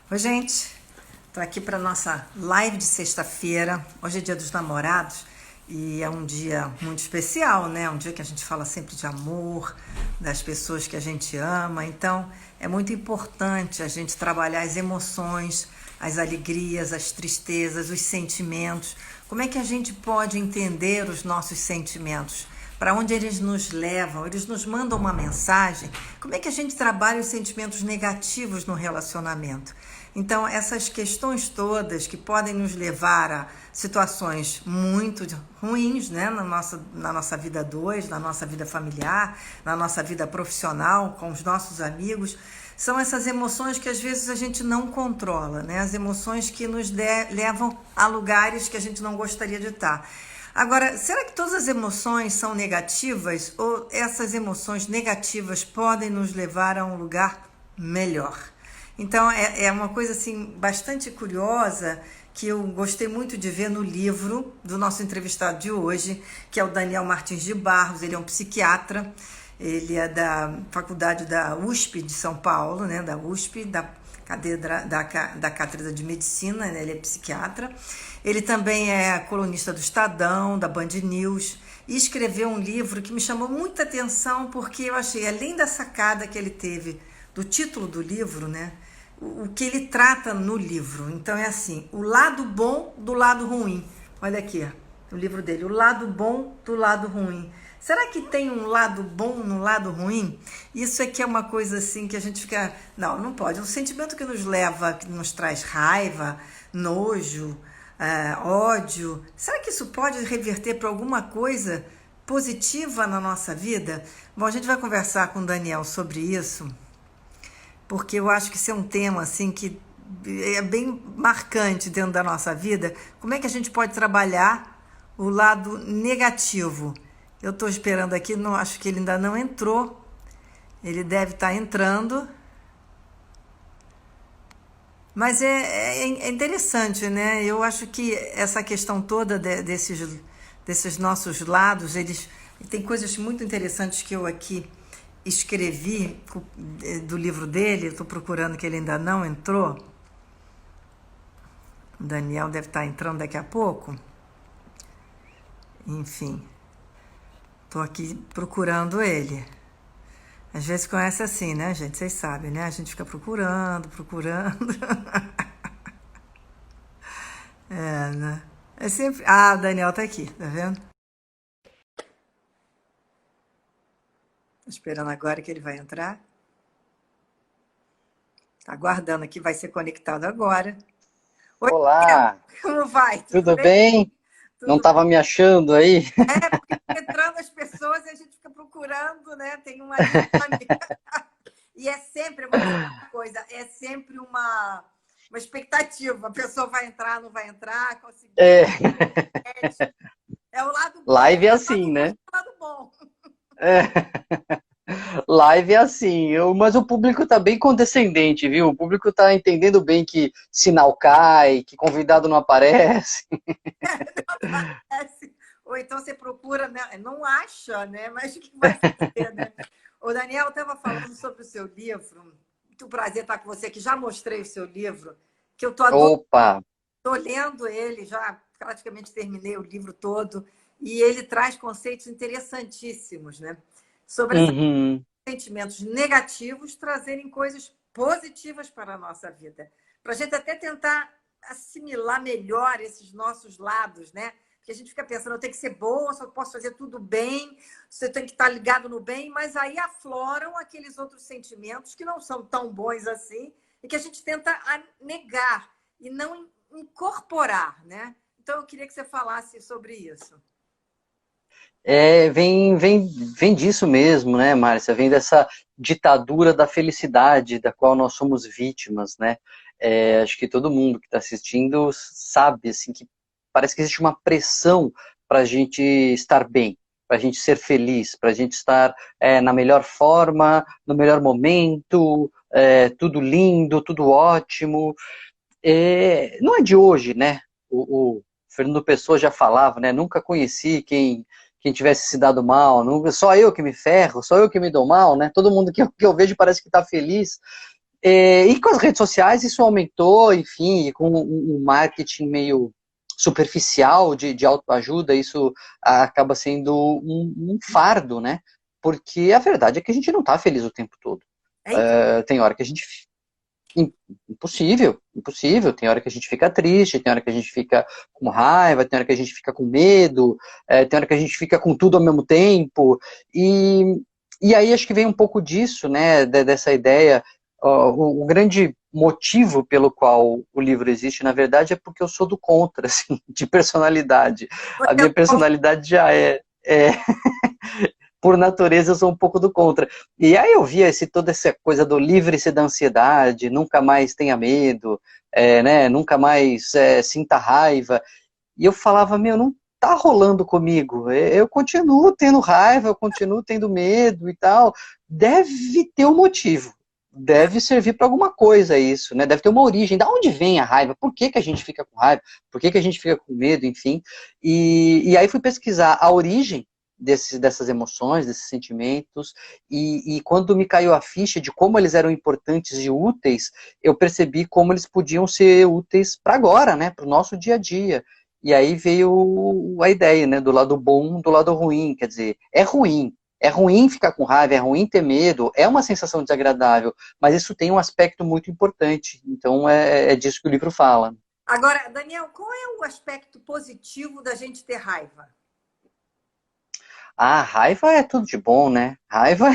Oi, gente. Estou aqui para nossa live de sexta-feira. Hoje é Dia dos Namorados e é um dia muito especial, né? Um dia que a gente fala sempre de amor, das pessoas que a gente ama. Então, é muito importante a gente trabalhar as emoções, as alegrias, as tristezas, os sentimentos. Como é que a gente pode entender os nossos sentimentos? Para onde eles nos levam? Eles nos mandam uma mensagem. Como é que a gente trabalha os sentimentos negativos no relacionamento? Então, essas questões todas que podem nos levar a situações muito ruins, né, na nossa vida a dois, na nossa vida familiar, na nossa vida profissional, com os nossos amigos, são essas emoções que às vezes a gente não controla, né? As emoções que nos levam a lugares que a gente não gostaria de estar. Agora, será que todas as emoções são negativas ou essas emoções negativas podem nos levar a um lugar melhor? Então, é uma coisa assim bastante curiosa que eu gostei muito de ver no livro do nosso entrevistado de hoje, que é o Daniel Martins de Barros. Ele é um psiquiatra, ele é da faculdade da USP de São Paulo, né, da USP, da cátedra de medicina, né, ele é psiquiatra. Ele também é colunista do Estadão, da Band News, e escreveu um livro que me chamou muita atenção porque eu achei, além da sacada que ele teve do título do livro, né, o que ele trata no livro. Então é assim, o lado bom do lado ruim. Olha aqui, o livro dele, o lado bom do lado ruim. Será que tem um lado bom no lado ruim? Isso aqui é uma coisa assim que a gente fica... Não, não pode. Um sentimento que nos leva, que nos traz raiva, nojo, ódio. Será que isso pode reverter para alguma coisa positiva na nossa vida? Bom, a gente vai conversar com o Daniel sobre isso, porque eu acho que isso é um tema assim que é bem marcante dentro da nossa vida. Como é que a gente pode trabalhar o lado negativo? Eu estou esperando aqui, não, acho que ele ainda não entrou. Ele deve estar entrando. Mas é interessante, né? Eu acho que essa questão toda desses nossos lados, eles tem coisas muito interessantes que eu aqui escrevi do livro dele. Estou procurando, que ele ainda não entrou. O Daniel deve estar entrando daqui a pouco. Enfim, estou aqui procurando ele. Às vezes conhece assim, né, gente? Vocês sabem, né? A gente fica procurando. É, né? É sempre... Ah, o Daniel tá aqui, tá vendo? Tô esperando agora que ele vai entrar. Tá aguardando aqui, vai ser conectado agora. Oi, Daniel, Olá, como vai? Tudo tudo bem? bem? Não Tudo estava me achando aí? porque entrando as pessoas e a gente fica procurando, né? Tem uma lista ali. E é sempre, eu vou dizer uma coisa, é sempre uma expectativa. A pessoa vai entrar, não vai entrar, conseguiu, É, é o lado bom, live é é o lado assim, ruim, né? é o lado bom. É, live é assim, mas o público tá bem condescendente, viu? O público tá entendendo bem que sinal cai, que convidado não aparece. Não aparece. Ou então você procura, né? Não acha, né? Mas o que vai fazer, né? O Daniel estava falando sobre o seu livro. Muito prazer estar com você aqui. Já mostrei o seu livro, que eu estou adorando. Opa! Estou lendo ele, já praticamente terminei o livro todo, e ele traz conceitos interessantíssimos, né? Sobre esses Uhum. sentimentos negativos trazerem coisas positivas para a nossa vida. Para a gente até tentar assimilar melhor esses nossos lados, né? Porque a gente fica pensando, eu tenho que ser boa, só posso fazer tudo bem, você tem que estar ligado no bem, mas aí afloram aqueles outros sentimentos que não são tão bons assim e que a gente tenta negar e não incorporar, né? Então, eu queria que você falasse sobre isso. Vem disso mesmo, né, Márcia? Vem dessa ditadura da felicidade da qual nós somos vítimas, né? Acho que todo mundo que está assistindo sabe, assim, que parece que existe uma pressão para a gente estar bem, para a gente ser feliz, para a gente estar na melhor forma, no melhor momento, tudo lindo, tudo ótimo. Não é de hoje, né? O Fernando Pessoa já falava, né? Nunca conheci quem tivesse se dado mal, só eu que me ferro, só eu que me dou mal, né? Todo mundo que eu vejo parece que está feliz. E com as redes sociais isso aumentou, enfim, e com um marketing meio superficial de autoajuda, isso acaba sendo um fardo, né? Porque a verdade é que a gente não está feliz o tempo todo. É impossível. Tem hora que a gente impossível, impossível. Tem hora que a gente fica triste, tem hora que a gente fica com raiva, tem hora que a gente fica com medo, tem hora que a gente fica com tudo ao mesmo tempo. E aí acho que vem um pouco disso, né, dessa ideia. O grande motivo pelo qual o livro existe, na verdade, é porque eu sou do contra, assim, de personalidade. A Você minha personalidade já é por natureza, eu sou um pouco do contra. E aí eu via toda essa coisa do livre-se da ansiedade, nunca mais tenha medo, né, nunca mais sinta raiva. E eu falava, meu, não tá rolando comigo. Eu continuo tendo raiva, eu continuo tendo medo e tal. Deve ter um motivo. Deve servir para alguma coisa isso, né? Deve ter uma origem. Da onde vem a raiva? Por que, que a gente fica com raiva? Por que, que a gente fica com medo? Enfim. E aí fui pesquisar a origem dessas emoções, desses sentimentos, e quando me caiu a ficha de como eles eram importantes e úteis, eu percebi como eles podiam ser úteis para agora, né? Para o nosso dia a dia. E aí veio a ideia, né, do lado bom, do lado ruim, quer dizer, é ruim ficar com raiva, é ruim ter medo, é uma sensação desagradável, mas isso tem um aspecto muito importante, então é disso que o livro fala. Agora, Daniel, qual é o aspecto positivo da gente ter raiva? Ah, raiva é tudo de bom, né? Raiva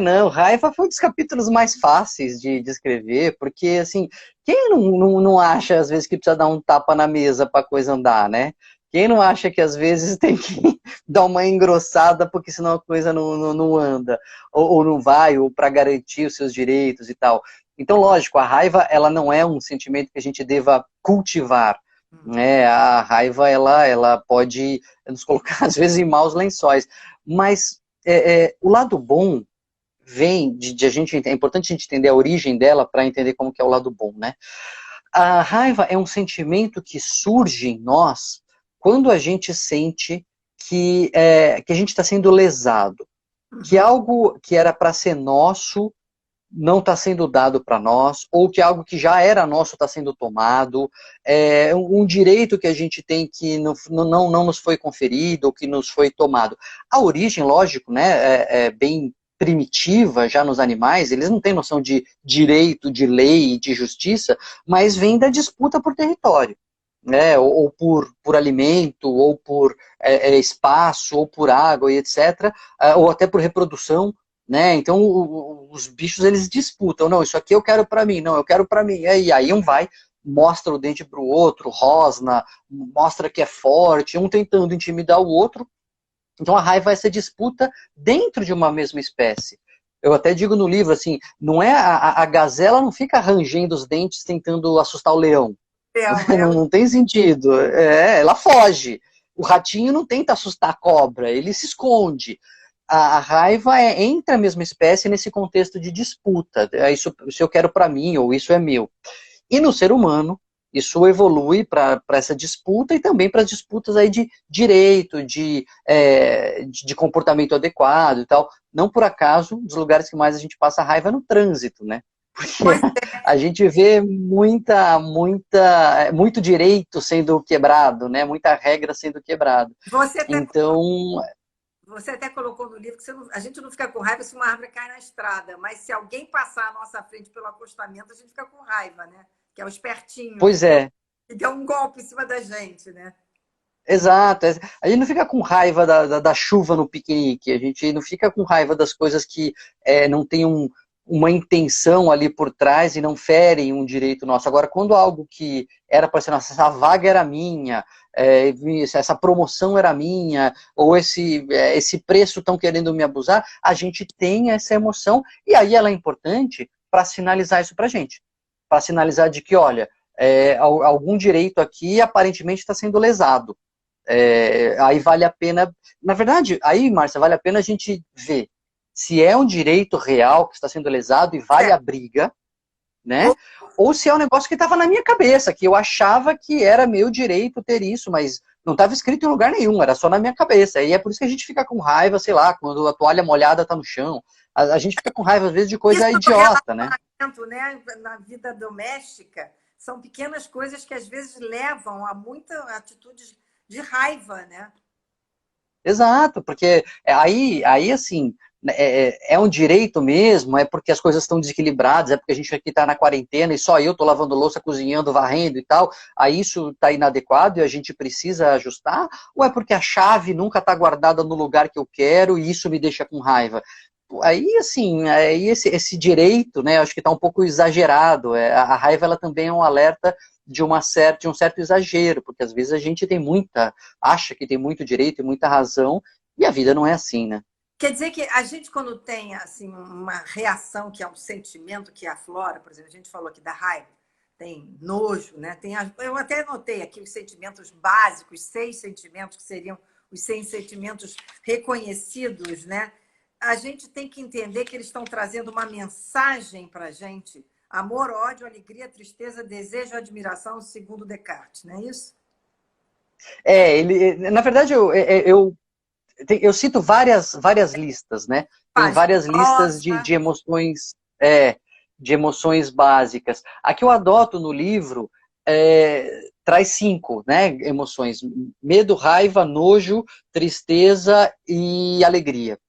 não, raiva foi um dos capítulos mais fáceis de escrever, porque, assim, quem não acha, às vezes, que precisa dar um tapa na mesa para a coisa andar, né? Quem não acha que, às vezes, tem que dar uma engrossada, porque senão a coisa não anda, ou não vai, ou para garantir os seus direitos e tal. Então, lógico, a raiva, ela não é um sentimento que a gente deva cultivar, né? A raiva, ela pode nos colocar, às vezes, em maus lençóis, mas o lado bom vem de a gente, é importante a gente entender a origem dela para entender como que é o lado bom, né? A raiva é um sentimento que surge em nós quando a gente sente que a gente está sendo lesado, que Uhum. algo que era para ser nosso não está sendo dado para nós, ou que algo que já era nosso está sendo tomado, um direito que a gente tem que não nos foi conferido, ou que nos foi tomado. A origem, lógico, né, é bem primitiva já nos animais, eles não têm noção de direito, de lei, de justiça, mas vem da disputa por território, né, ou por alimento, ou por espaço, ou por água e etc., ou até por reprodução, né? Então os bichos eles disputam, não, isso aqui eu quero para mim, não, eu quero para mim. E aí um vai, mostra o dente para o outro, rosna, mostra que é forte, um tentando intimidar o outro. Então a raiva é essa disputa dentro de uma mesma espécie. Eu até digo no livro assim, não é a gazela não fica rangendo os dentes tentando assustar o leão. Leão, Não tem sentido. Ela foge. O ratinho não tenta assustar a cobra, ele se esconde. A raiva entre a mesma espécie nesse contexto de disputa. Isso eu quero para mim, ou isso é meu. E no ser humano, isso evolui para essa disputa e também para as disputas aí de direito, de comportamento adequado e tal. Não por acaso, um dos lugares que mais a gente passa raiva é no trânsito, né? Porque pois a gente vê muito direito sendo quebrado, né? Muita regra sendo quebrada. você até, Então, você até colocou no livro que a gente não fica com raiva se uma árvore cai na estrada, mas se alguém passar à nossa frente pelo acostamento, a gente fica com raiva, né? Que é o espertinho, pois é, que deu um golpe em cima da gente, né? exato. A gente não fica com raiva da chuva no piquenique, a gente não fica com raiva das coisas que não tem uma intenção ali por trás e não ferem um direito nosso. Agora, quando algo que era para ser nossa, essa vaga era minha, essa promoção era minha, ou esse preço estão querendo me abusar, a gente tem essa emoção, e aí ela é importante para sinalizar isso para a gente. Para sinalizar de que, olha, algum direito aqui aparentemente está sendo lesado. Aí vale a pena, na verdade, aí, Márcia, vale a pena a gente ver se é um direito real que está sendo lesado e vale É, a briga, né? Ou se é um negócio que estava na minha cabeça, que eu achava que era meu direito ter isso, mas não estava escrito em lugar nenhum, era só na minha cabeça. E é por isso que a gente fica com raiva, sei lá, quando a toalha molhada está no chão. A gente fica com raiva, às vezes, de Isso coisa no idiota, né? relacionamento, né? Na vida doméstica, são pequenas coisas que às vezes levam a muita atitude de raiva, né? Exato, porque aí assim, é um direito mesmo, é porque as coisas estão desequilibradas, é porque a gente aqui está na quarentena e só eu estou lavando louça, cozinhando, varrendo e tal, aí isso está inadequado e a gente precisa ajustar, ou é porque a chave nunca está guardada no lugar que eu quero e isso me deixa com raiva? Aí, assim, aí esse direito, né, acho que está um pouco exagerado, a raiva ela também é um alerta de um certo exagero, porque às vezes a gente acha que tem muito direito e muita razão, e a vida não é assim, né? Quer dizer que a gente, quando tem assim, uma reação que é um sentimento que aflora, por exemplo, a gente falou aqui da raiva, tem nojo, né? Eu até anotei aqui os sentimentos básicos, 6 sentimentos que seriam os 6 sentimentos reconhecidos, né? A gente tem que entender que eles estão trazendo uma mensagem para a gente: amor, ódio, alegria, tristeza, desejo, admiração, segundo Descartes, não é isso? Na verdade, eu cito várias listas, né? Tem Paz várias listas rosa. de emoções básicas. A que eu adoto no livro traz 5, né? Emoções: medo, raiva, nojo, tristeza e alegria.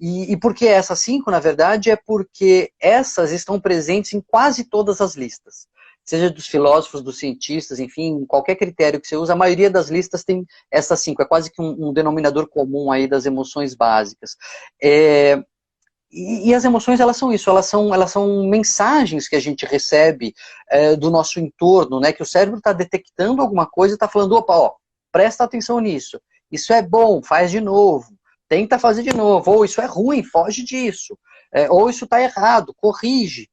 E por que essas 5, na verdade, é porque essas estão presentes em quase todas as listas. Seja dos filósofos, dos cientistas, enfim, qualquer critério que você usa, a maioria das listas tem essas 5. É quase que um denominador comum aí das emoções básicas. E as emoções, elas são isso, elas são mensagens que a gente recebe do nosso entorno, né? Que o cérebro está detectando alguma coisa e está falando, opa, ó, presta atenção nisso. Isso é bom, faz de novo. Tenta fazer de novo. Ou isso é ruim, foge disso. Ou isso está errado, corrige.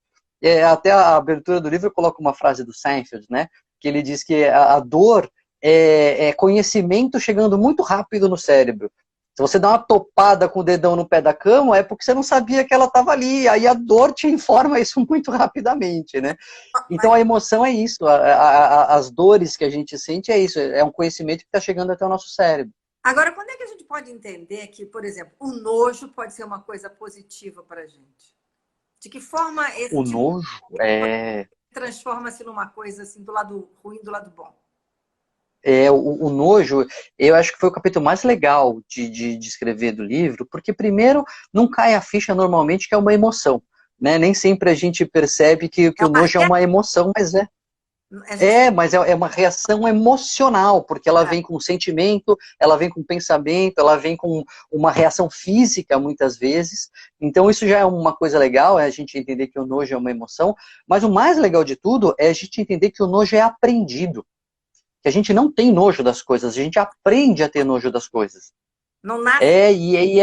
Até a abertura do livro coloca uma frase do Seinfeld, né? Que ele diz que a dor é conhecimento chegando muito rápido no cérebro. Se você dá uma topada com o dedão no pé da cama, é porque você não sabia que ela estava ali. Aí a dor te informa isso muito rapidamente, né? Então a emoção é isso. As dores que a gente sente é isso. É um conhecimento que está chegando até o nosso cérebro. Agora, quando é que a gente pode entender que, por exemplo, o nojo pode ser uma coisa positiva para a gente? De que forma esse O tipo nojo é, transforma-se numa coisa assim, do lado ruim, do lado bom? o nojo, eu acho que foi o capítulo mais legal de escrever do livro, porque primeiro não cai a ficha normalmente que é uma emoção, né? Nem sempre a gente percebe que É o uma nojo é uma emoção, mas a gente é uma reação emocional, porque ela vem com sentimento, ela vem com pensamento, ela vem com uma reação física, muitas vezes. Então, isso já é uma coisa legal, é a gente entender que o nojo é uma emoção. Mas o mais legal de tudo é a gente entender que o nojo é aprendido. Que a gente não tem nojo das coisas, a gente aprende a ter nojo das coisas. não nasce. E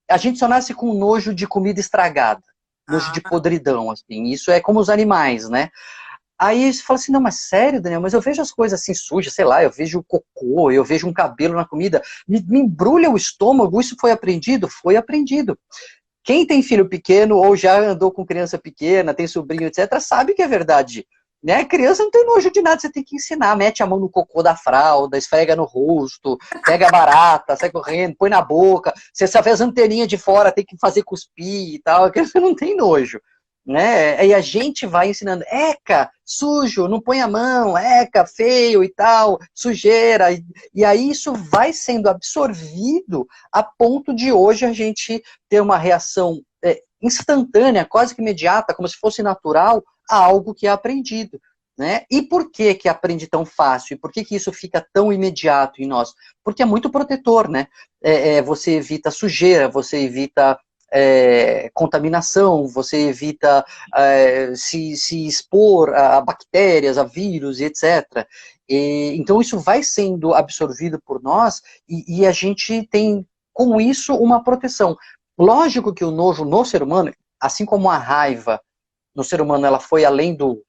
a gente só nasce com nojo de comida estragada, nojo de Ah, podridão, assim. Isso é como os animais, né? Aí você fala assim, não, mas sério, Daniel, mas eu vejo as coisas assim sujas, sei lá, eu vejo cocô, eu vejo um cabelo na comida, me embrulha o estômago, isso foi aprendido? Foi aprendido. Quem tem filho pequeno ou já andou com criança pequena, tem sobrinho, etc., sabe que é verdade. Né? Criança não tem nojo de nada, você tem que ensinar. Mete a mão no cocô da fralda, esfrega no rosto, pega a barata, sai correndo, põe na boca. Você sabe as anteninhas de fora, tem que fazer cuspir e tal. A criança não tem nojo. Né? E a gente vai ensinando, eca, sujo, não põe a mão, eca, feio e tal, sujeira. E aí isso vai sendo absorvido a ponto de hoje a gente ter uma reação instantânea, quase que imediata, como se fosse natural, a algo que é aprendido. Né? E por que que aprende tão fácil? E por que que isso fica tão imediato em nós? Porque é muito protetor, né? Você evita sujeira, você evita contaminação, você evita se expor a bactérias, a vírus, etc. Então isso vai sendo absorvido por nós e a gente tem, com isso, uma proteção. Lógico que o nojo no ser humano, assim como a raiva no ser humano, ela foi além do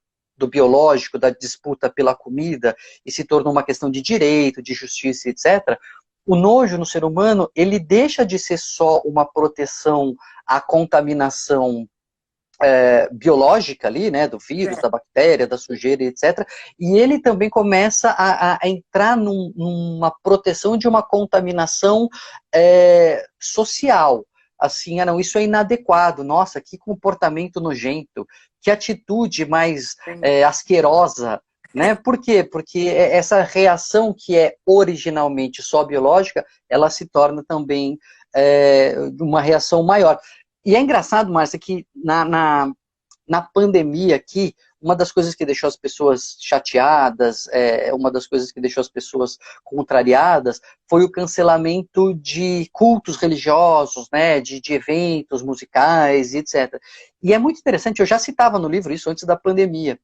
biológico, da disputa pela comida, e se tornou uma questão de direito, de justiça, etc., o nojo no ser humano, ele deixa de ser só uma proteção à contaminação biológica ali, né, do vírus, da bactéria, da sujeira, etc. E ele também começa a entrar numa proteção de uma contaminação social. Assim, não, isso é inadequado, nossa, que comportamento nojento, que atitude mais asquerosa, né? Por quê? Porque essa reação que é originalmente só biológica, ela se torna também uma reação maior. E é engraçado, Márcia, que na pandemia aqui, uma das coisas que deixou as pessoas chateadas, uma das coisas que deixou as pessoas contrariadas, foi o cancelamento de cultos religiosos, né, de eventos musicais, etc. E é muito interessante, eu já citava no livro isso antes da pandemia,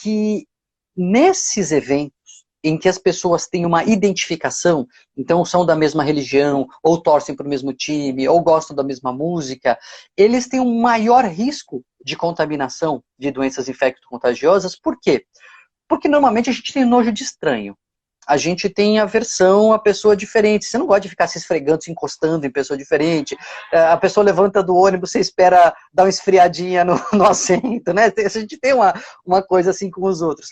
que nesses eventos em que as pessoas têm uma identificação, então são da mesma religião, ou torcem para o mesmo time, ou gostam da mesma música, eles têm um maior risco de contaminação de doenças infecto-contagiosas. Por quê? Porque normalmente a gente tem nojo de estranho. A gente tem aversão a pessoa diferente. Você não gosta de ficar se esfregando, se encostando em pessoa diferente. A pessoa levanta do ônibus, você espera dar uma esfriadinha no assento, né? A gente tem uma coisa assim com os outros.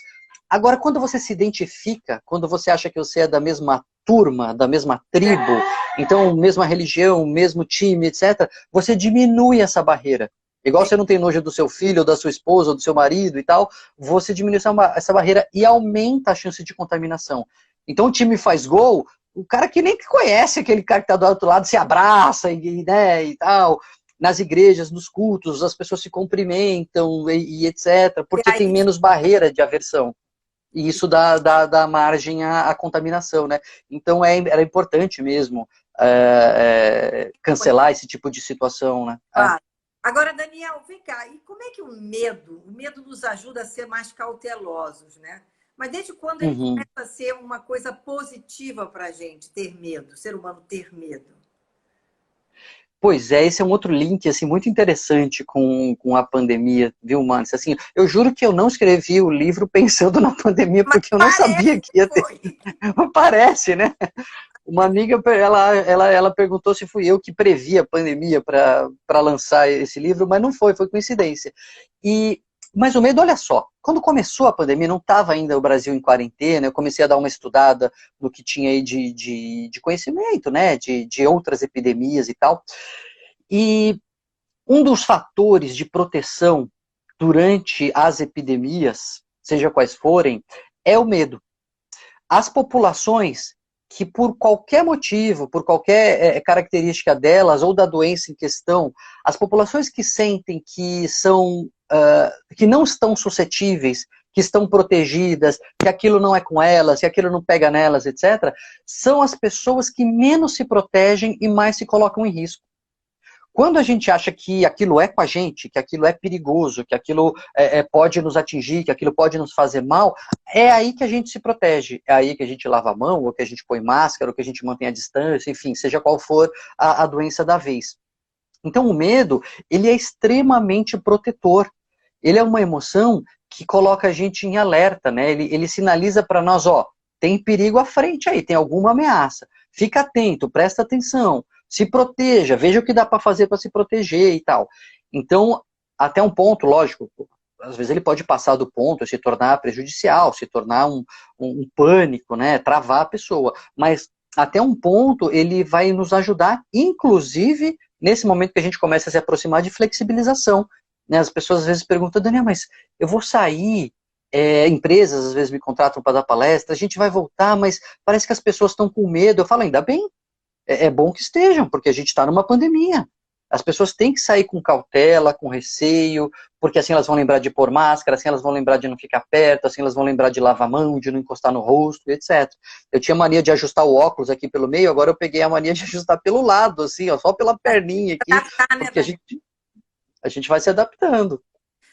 Agora, quando você se identifica, quando você acha que você é da mesma turma, da mesma tribo, então, mesma religião, mesmo time, etc., você diminui essa barreira. Igual você não tem nojo do seu filho, ou da sua esposa, ou do seu marido e tal, você diminui essa barreira e aumenta a chance de contaminação. Então, o time faz gol, o cara que nem conhece aquele cara que está do outro lado se abraça né, e tal. Nas igrejas, nos cultos, as pessoas se cumprimentam e etc., porque tem menos barreira de aversão. E isso dá margem à contaminação, né? Então era importante mesmo cancelar esse tipo de situação, né? Claro. Agora, Daniel, vem cá, e como é que o medo nos ajuda a ser mais cautelosos, né? Mas desde quando ele Uhum. começa a ser uma coisa positiva para a gente, ter medo, o ser humano ter medo? Pois é, esse é um outro link assim, muito interessante com a pandemia, viu, Márcia? Assim, eu juro que eu não escrevi o livro pensando na pandemia, Mas porque eu não parece sabia que que ia ter. foi. Parece, né? Uma amiga, ela perguntou se fui eu que previ a pandemia para lançar esse livro, mas não foi coincidência. Mas o medo, olha só, quando começou a pandemia, não estava ainda o Brasil em quarentena, eu comecei a dar uma estudada no que tinha aí de conhecimento, né, de outras epidemias e tal. E um dos fatores de proteção durante as epidemias, seja quais forem, é o medo. As populações que por qualquer motivo, por qualquer característica delas ou da doença em questão, as populações que sentem que que não estão suscetíveis, que estão protegidas, que aquilo não é com elas, que aquilo não pega nelas, etc., são as pessoas que menos se protegem e mais se colocam em risco. Quando a gente acha que aquilo é com a gente, que aquilo é perigoso, que aquilo pode nos atingir, que aquilo pode nos fazer mal, é aí que a gente se protege. É aí que a gente lava a mão, ou que a gente põe máscara, ou que a gente mantém a distância, enfim, seja qual for a doença da vez. Então o medo, ele é extremamente protetor. Ele é uma emoção que coloca a gente em alerta, né? Ele sinaliza para nós, ó, tem perigo à frente aí, tem alguma ameaça. Fica atento, presta atenção, se proteja, veja o que dá para fazer para se proteger e tal. Então, até um ponto, lógico, às vezes ele pode passar do ponto, se tornar prejudicial, se tornar um pânico, né? Travar a pessoa. Mas até um ponto ele vai nos ajudar, inclusive nesse momento que a gente começa a se aproximar de flexibilização. Né? As pessoas às vezes perguntam, Daniel, mas eu vou sair, empresas às vezes me contratam para dar palestra, a gente vai voltar, mas parece que as pessoas estão com medo. Eu falo, ainda bem, é bom que estejam, porque a gente está numa pandemia. As pessoas têm que sair com cautela, com receio, porque assim elas vão lembrar de pôr máscara, assim elas vão lembrar de não ficar perto, assim elas vão lembrar de lavar a mão, de não encostar no rosto, etc. Eu tinha mania de ajustar o óculos aqui pelo meio, agora eu peguei a mania de ajustar pelo lado, assim, ó, só pela perninha aqui, Adaptar, né, porque Daniel? a gente vai se adaptando.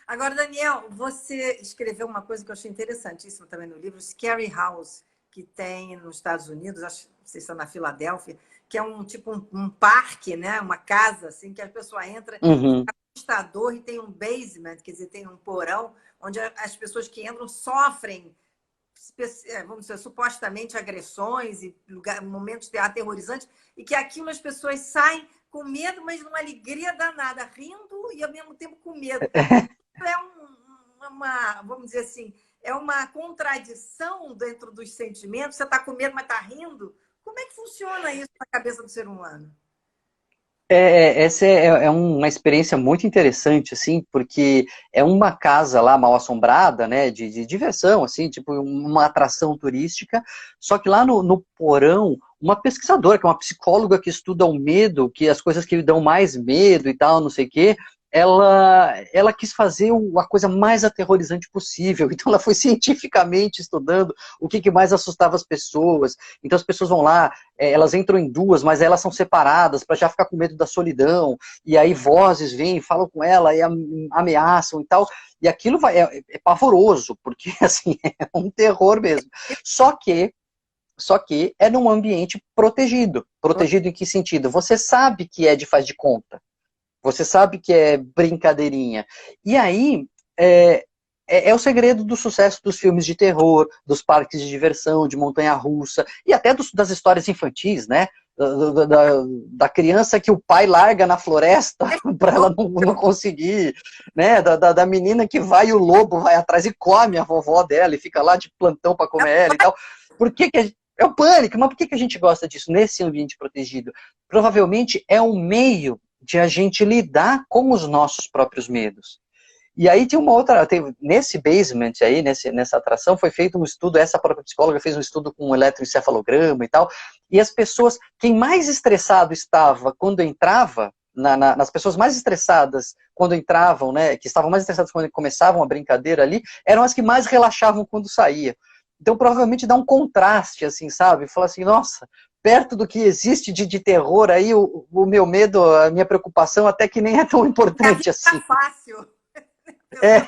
Agora, Daniel, você escreveu uma coisa que eu achei interessantíssima também no livro, Scary House, que tem nos Estados Unidos, acho que vocês estão na Filadélfia, que é um tipo um parque, né? Uma casa assim que a pessoa entra e Uhum. fica assustador e tem um basement, quer dizer, tem um porão onde as pessoas que entram sofrem, vamos dizer, supostamente agressões e momentos aterrorizantes, e que aquilo as pessoas saem com medo, mas numa alegria danada, rindo e ao mesmo tempo com medo. É vamos dizer assim, é uma contradição dentro dos sentimentos. Você está com medo, mas está rindo. Como é que funciona isso na cabeça do ser humano? Essa é uma experiência muito interessante, assim, porque é uma casa lá mal assombrada, né, de diversão, assim, tipo uma atração turística, só que lá no porão, uma pesquisadora, que é uma psicóloga que estuda o medo, que as coisas que lhe dão mais medo e tal, não sei o quê, ela quis fazer a coisa mais aterrorizante possível. Então ela foi cientificamente estudando o que mais assustava as pessoas. Então as pessoas vão lá, elas entram em duas, mas elas são separadas para já ficar com medo da solidão. E aí vozes vêm, falam com ela e ameaçam e tal. E aquilo é pavoroso, porque assim, é um terror mesmo. Só que é num ambiente protegido. Protegido em que sentido? Você sabe que é de faz de conta. Você sabe que é brincadeirinha. E aí, é o segredo do sucesso dos filmes de terror, dos parques de diversão, de montanha-russa, e até das histórias infantis, né? Da criança que o pai larga na floresta para ela não conseguir, né? Da menina que vai e o lobo vai atrás e come a vovó dela e fica lá de plantão para comer ela e tal. Por que é o pânico, mas por que a gente gosta disso nesse ambiente protegido? Provavelmente é um meio de a gente lidar com os nossos próprios medos. E aí tem uma outra, nesse basement aí, nessa atração, foi feito um estudo, essa própria psicóloga fez um estudo com um eletroencefalograma e tal, e as pessoas, quem mais estressado estava quando entrava, nas pessoas mais estressadas quando entravam, né, que estavam mais estressadas quando começavam a brincadeira ali, eram as que mais relaxavam quando saía. Então provavelmente dá um contraste, assim, sabe? Fala assim, nossa, perto do que existe de terror aí, o meu medo, a minha preocupação até que nem é tão importante assim. Tá fácil. É,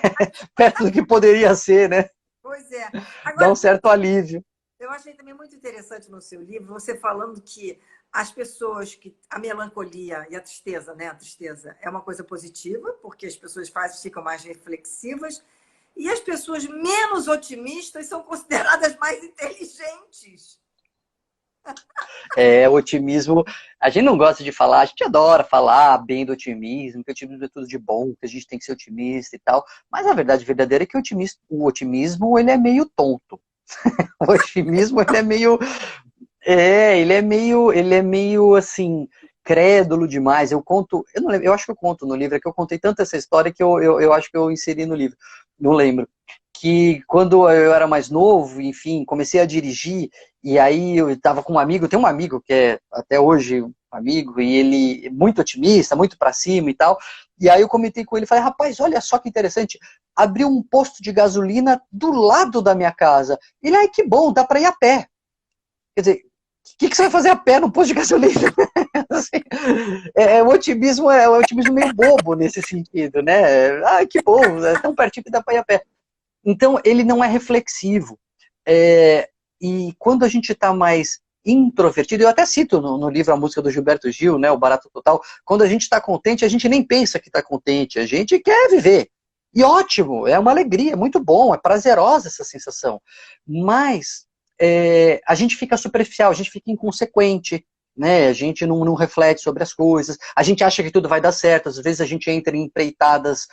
perto do que poderia ser, né? Pois é. Dá Agora, um certo alívio. eu achei também muito interessante no seu livro você falando que as pessoas que a melancolia e a tristeza, né? A tristeza é uma coisa positiva, porque as pessoas ficam mais reflexivas, e as pessoas menos otimistas são consideradas mais inteligentes. O otimismo, a gente não gosta de falar, a gente adora falar bem do otimismo, que o otimismo é tudo de bom, que a gente tem que ser otimista e tal, mas a verdade verdadeira é que o otimismo ele é meio tonto. O otimismo ele é meio, ele é meio assim, crédulo demais. Eu conto, eu não lembro, eu acho que eu conto no livro, é que eu contei tanto essa história que eu acho que eu inseri no livro, não lembro. Que quando eu era mais novo, enfim, comecei a dirigir, e aí eu estava com um amigo, tem um amigo que é até hoje um amigo, e ele é muito otimista, muito para cima e tal, e aí eu comentei com ele, falei, rapaz, olha só que interessante, abriu um posto de gasolina do lado da minha casa. Ele, ai, que bom, dá para ir a pé. Quer dizer, o que você vai fazer a pé no posto de gasolina? Assim, o otimismo meio bobo nesse sentido, né? Ah, que bom, é tão pertinho que dá para ir a pé. Então, ele não é reflexivo. E quando a gente está mais introvertido, eu até cito no livro a música do Gilberto Gil, né, o Barato Total, quando a gente está contente, a gente nem pensa que está contente, a gente quer viver. E ótimo, é uma alegria, é muito bom, é prazerosa essa sensação. Mas a gente fica superficial, a gente fica inconsequente, né? A gente não reflete sobre as coisas, a gente acha que tudo vai dar certo, às vezes a gente entra em empreitadas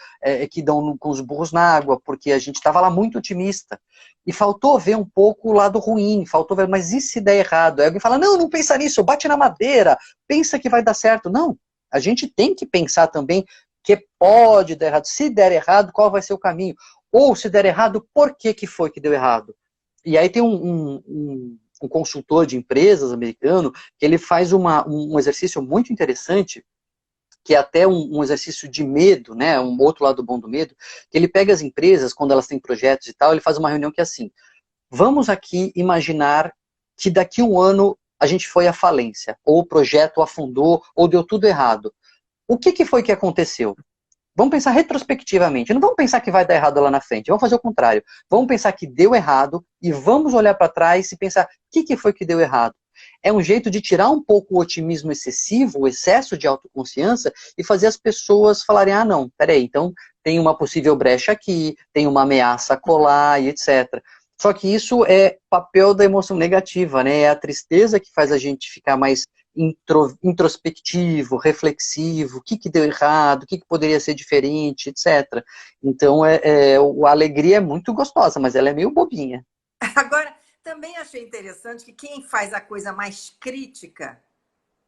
que dão com os burros na água, porque a gente estava lá muito otimista. E faltou ver um pouco o lado ruim, faltou ver, mas e se der errado? Aí alguém fala, não pensa nisso, bate na madeira, pensa que vai dar certo. Não, a gente tem que pensar também que pode dar errado. Se der errado, qual vai ser o caminho? Ou se der errado, por que foi que deu errado? E aí tem um consultor de empresas americano que ele faz um exercício muito interessante, que é até um exercício de medo, né, um outro lado bom do medo, que ele pega as empresas, quando elas têm projetos e tal, ele faz uma reunião que é assim, vamos aqui imaginar que daqui a um ano a gente foi à falência, ou o projeto afundou, ou deu tudo errado. O que foi que aconteceu? Vamos pensar retrospectivamente. Não vamos pensar que vai dar errado lá na frente. Vamos fazer o contrário. Vamos pensar que deu errado e vamos olhar para trás e pensar o que foi que deu errado. É um jeito de tirar um pouco o otimismo excessivo, o excesso de autoconfiança e fazer as pessoas falarem, ah, não, peraí, então tem uma possível brecha aqui, tem uma ameaça a colar e etc. Só que isso é papel da emoção negativa, né? É a tristeza que faz a gente ficar mais introspectivo, reflexivo, o que deu errado, o que poderia ser diferente, etc. Então, a alegria é muito gostosa, mas ela é meio bobinha. Agora, também achei interessante que quem faz a coisa mais crítica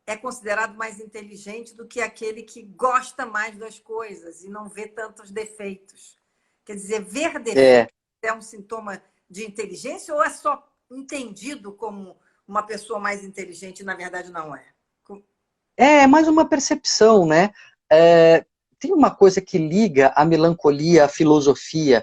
é considerado mais inteligente do que aquele que gosta mais das coisas e não vê tantos defeitos. Quer dizer, ver defeitos é um sintoma de inteligência ou é só entendido como uma pessoa mais inteligente e, na verdade, não é? É mais uma percepção, né? Tem uma coisa que liga a melancolia à filosofia,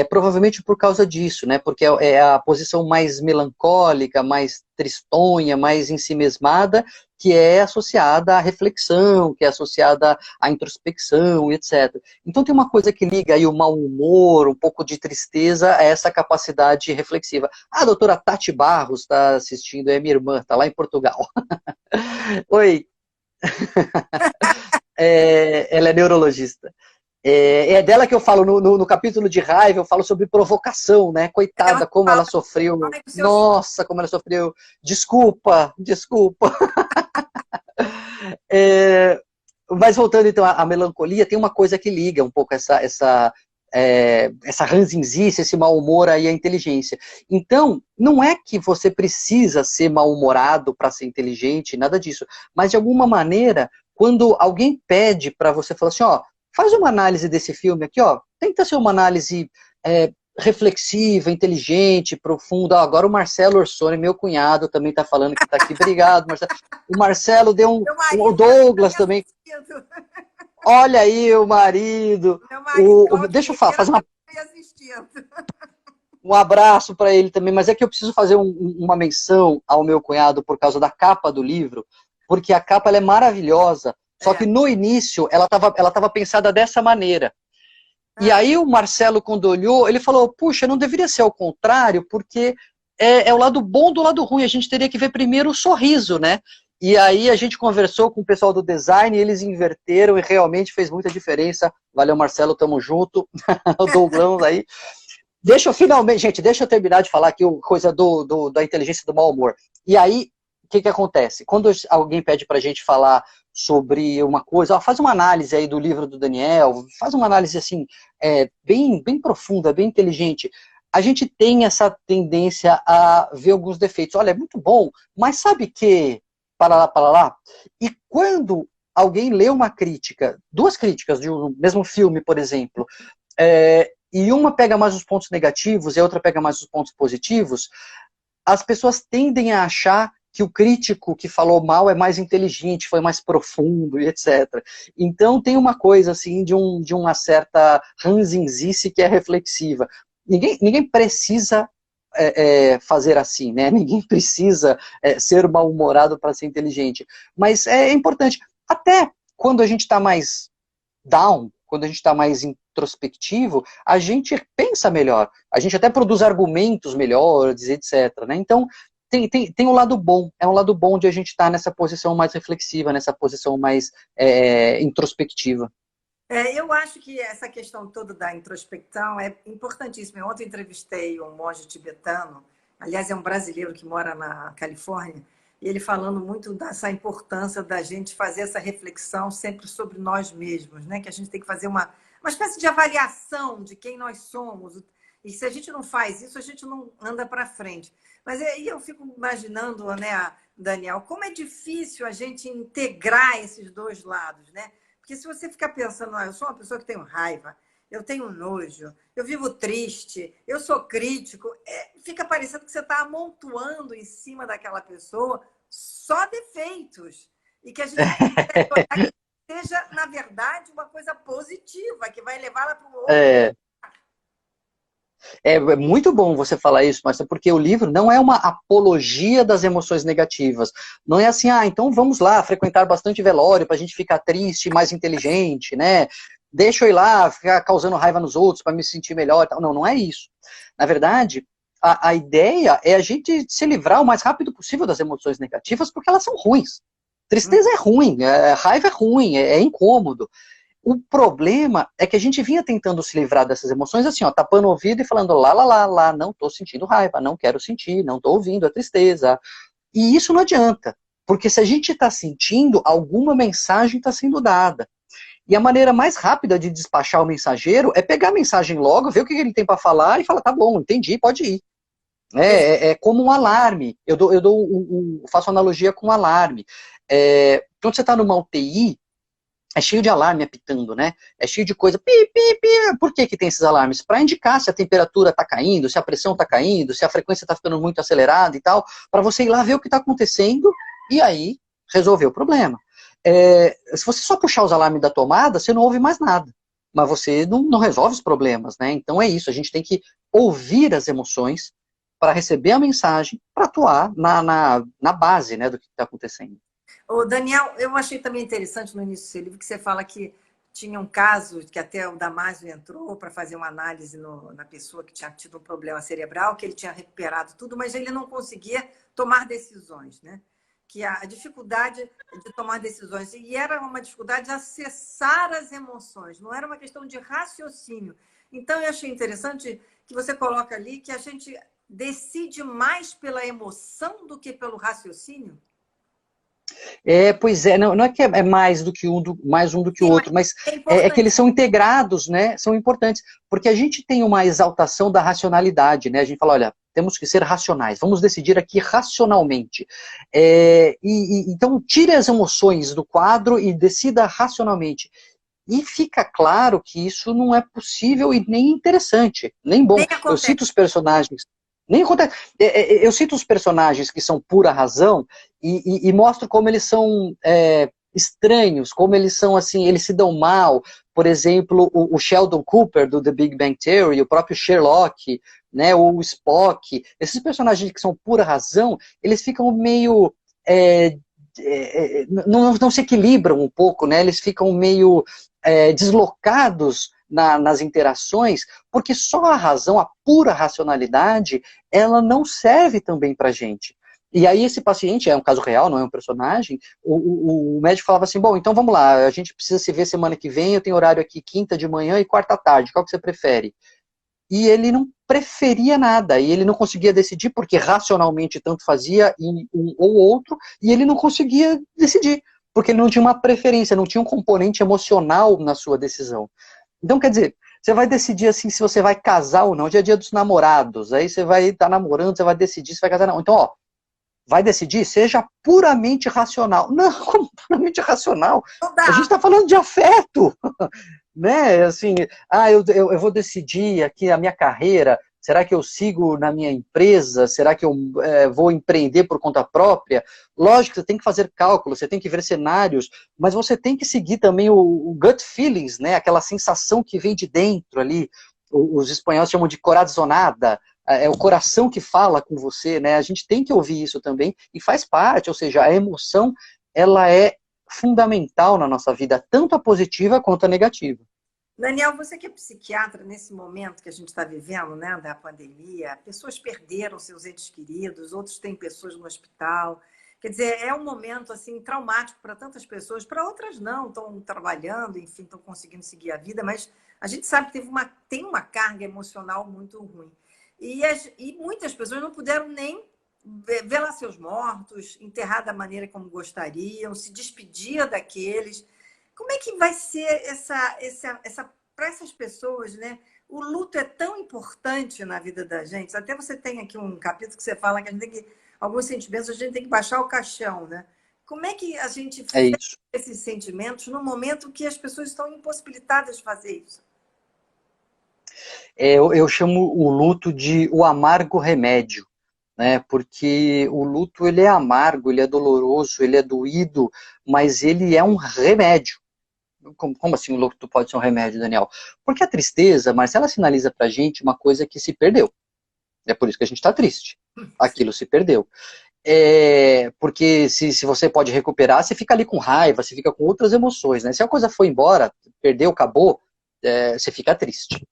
provavelmente por causa disso, né? Porque é a posição mais melancólica, mais tristonha, mais ensimesmada, que é associada à reflexão, que é associada à introspecção, etc. Então tem uma coisa que liga aí o mau humor, um pouco de tristeza, a essa capacidade reflexiva. A doutora Tati Barros está assistindo, é minha irmã, está lá em Portugal. Oi. Ela é neurologista. É dela que eu falo no capítulo de raiva, eu falo sobre provocação, né? Coitada, como ela sofreu. Nossa, como ela sofreu. Desculpa. Mas voltando então à melancolia, tem uma coisa que liga um pouco essa ranzinzice, esse mau humor aí à inteligência. Então, não é que você precisa ser mal-humorado para ser inteligente, nada disso. Mas de alguma maneira, quando alguém pede para você falar assim, ó, faz uma análise desse filme aqui, ó, tenta ser uma análise reflexiva, inteligente, profunda. Agora o Marcelo Orsoni, meu cunhado, também está falando que está aqui. Obrigado, Marcelo. O Marcelo deu o Douglas também. Olha aí o marido. Deixa eu fazer um abraço para ele também, mas é que eu preciso fazer uma menção ao meu cunhado por causa da capa do livro, porque a capa ela é maravilhosa, só que no início ela estava pensada dessa maneira. E aí o Marcelo, quando olhou, ele falou, puxa, não deveria ser ao contrário, porque é o lado bom do lado ruim, a gente teria que ver primeiro o sorriso, né? E aí a gente conversou com o pessoal do design, eles inverteram e realmente fez muita diferença. Valeu, Marcelo, tamo junto. O Douglão aí. Deixa eu terminar de falar aqui coisa da inteligência do mau humor. E aí, o que acontece? Quando alguém pede pra gente falar sobre uma coisa, faz uma análise aí do livro do Daniel, faz uma análise assim, bem profunda, bem inteligente. A gente tem essa tendência a ver alguns defeitos. Olha, é muito bom, mas sabe que... para lá. E quando alguém lê uma crítica, duas críticas de um mesmo filme, por exemplo, e uma pega mais os pontos negativos e a outra pega mais os pontos positivos, as pessoas tendem a achar que o crítico que falou mal é mais inteligente, foi mais profundo e etc. Então tem uma coisa assim de uma certa ranzinzice que é reflexiva. Ninguém precisa fazer assim, né? Ninguém precisa ser mal-humorado para ser inteligente. Mas é importante. Até quando a gente está mais down, quando a gente está mais introspectivo, a gente pensa melhor. A gente até produz argumentos melhores, etc. Né? Então, tem um lado bom. É um lado bom de a gente estar nessa posição mais reflexiva, nessa posição mais introspectiva. Eu acho que essa questão toda da introspecção é importantíssima. Ontem entrevistei um monge tibetano, aliás, é um brasileiro que mora na Califórnia, e ele falando muito dessa importância da gente fazer essa reflexão sempre sobre nós mesmos, né? Que a gente tem que fazer uma espécie de avaliação de quem nós somos. E se a gente não faz isso, a gente não anda para frente. Mas aí eu fico imaginando, né, Daniel, como é difícil a gente integrar esses dois lados, né? Porque se você ficar pensando, eu sou uma pessoa que tenho raiva, eu tenho nojo, eu vivo triste, eu sou crítico, fica parecendo que você está amontoando em cima daquela pessoa só defeitos. E que a gente tem que olhar que seja, na verdade, uma coisa positiva, que vai levá-la para o outro. É muito bom você falar isso, Marcia, porque o livro não é uma apologia das emoções negativas. Não é assim, então vamos lá frequentar bastante velório para a gente ficar triste e mais inteligente, né? Deixa eu ir lá ficar causando raiva nos outros para me sentir melhor. Não é isso. Na verdade, a ideia é a gente se livrar o mais rápido possível das emoções negativas, porque elas são ruins. Tristeza é ruim, raiva é ruim, é incômodo. O problema é que a gente vinha tentando se livrar dessas emoções assim, ó, tapando o ouvido e falando lá, não tô sentindo raiva, não quero sentir, não tô ouvindo a tristeza. E isso não adianta. Porque se a gente está sentindo, alguma mensagem está sendo dada. E a maneira mais rápida de despachar o mensageiro é pegar a mensagem logo, ver o que ele tem para falar e falar, tá bom, entendi, pode ir. É como um alarme. Faço analogia com um alarme. Quando você está numa UTI, é cheio de alarme apitando, né? É cheio de coisa. Pi, pi, pi. Por que tem esses alarmes? Para indicar se a temperatura está caindo, se a pressão está caindo, se a frequência está ficando muito acelerada e tal, para você ir lá ver o que está acontecendo e aí resolver o problema. Se você só puxar os alarmes da tomada, você não ouve mais nada. Mas você não resolve os problemas, né? Então é isso, a gente tem que ouvir as emoções para receber a mensagem, para atuar na base, né, do que está acontecendo. Ô, Daniel, eu achei também interessante no início do seu livro que você fala que tinha um caso que até o Damásio entrou para fazer uma análise na pessoa que tinha tido um problema cerebral, que ele tinha recuperado tudo, mas ele não conseguia tomar decisões, né? Que a dificuldade de tomar decisões, e era uma dificuldade de acessar as emoções, não era uma questão de raciocínio. Então, eu achei interessante que você coloca ali que a gente decide mais pela emoção do que pelo raciocínio. Pois é, não é que é mais do que mais um do que o Sim, outro, mas é que eles são integrados, né? São importantes, porque a gente tem uma exaltação da racionalidade, né? A gente fala, olha, temos que ser racionais, vamos decidir aqui racionalmente. Então, tire as emoções do quadro e decida racionalmente. E fica claro que isso não é possível e nem interessante, nem bom. nem Eu acontece. cito os personagens. Nem acontece. Eu cito os personagens que são pura razão e mostro como eles são estranhos, como eles são assim, eles se dão mal. Por exemplo, o Sheldon Cooper do The Big Bang Theory, o próprio Sherlock, né, ou o Spock. Esses personagens que são pura razão, eles ficam meio não se equilibram um pouco, né? Eles ficam meio deslocados nas interações, porque só a razão, a pura racionalidade, ela não serve também para a gente. E aí esse paciente, é um caso real, não é um personagem, o médico falava assim, bom, então vamos lá, a gente precisa se ver semana que vem, eu tenho horário aqui quinta de manhã e quarta à tarde, qual que você prefere? E ele não preferia nada, e ele não conseguia decidir, porque racionalmente tanto fazia um ou outro, e ele não conseguia decidir, porque ele não tinha uma preferência, não tinha um componente emocional na sua decisão. Então, quer dizer, você vai decidir assim se você vai casar ou não. Hoje é dia dos namorados, aí você vai estar namorando, você vai decidir se vai casar ou não. Então, ó, vai decidir, seja puramente racional. Não, como puramente racional? A gente está falando de afeto, né? Assim, eu vou decidir aqui a minha carreira. Será que eu sigo na minha empresa? Será que eu vou empreender por conta própria? Lógico que você tem que fazer cálculos, você tem que ver cenários, mas você tem que seguir também o gut feelings, né? Aquela sensação que vem de dentro ali. Os espanhóis chamam de corazonada, é o coração que fala com você, né? A gente tem que ouvir isso também e faz parte, ou seja, a emoção, ela é fundamental na nossa vida, tanto a positiva quanto a negativa. Daniel, você que é psiquiatra, nesse momento que a gente está vivendo, né, da pandemia, pessoas perderam seus entes queridos, outros têm pessoas no hospital. Quer dizer, é um momento assim traumático para tantas pessoas, para outras não, estão trabalhando, enfim, estão conseguindo seguir a vida, mas a gente sabe que tem uma carga emocional muito ruim. E muitas pessoas não puderam nem ver lá seus mortos, enterrar da maneira como gostariam, se despedir daqueles. Como é que vai ser para essas pessoas, né? O luto é tão importante na vida da gente. Até você tem aqui um capítulo que você fala que a gente tem que, alguns sentimentos a gente tem que baixar o caixão, né? Como é que a gente fecha esses sentimentos no momento que as pessoas estão impossibilitadas de fazer isso? Eu chamo o luto de o amargo remédio, né? Porque o luto, ele é amargo, ele é doloroso, ele é doído, mas ele é um remédio. Como assim o luto pode ser um remédio, Daniel? Porque a tristeza, Marcela, sinaliza pra gente uma coisa que se perdeu. É por isso que a gente está triste. Aquilo se perdeu. Porque se você pode recuperar, você fica ali com raiva, você fica com outras emoções, né? Se a coisa foi embora, perdeu, acabou, você fica triste.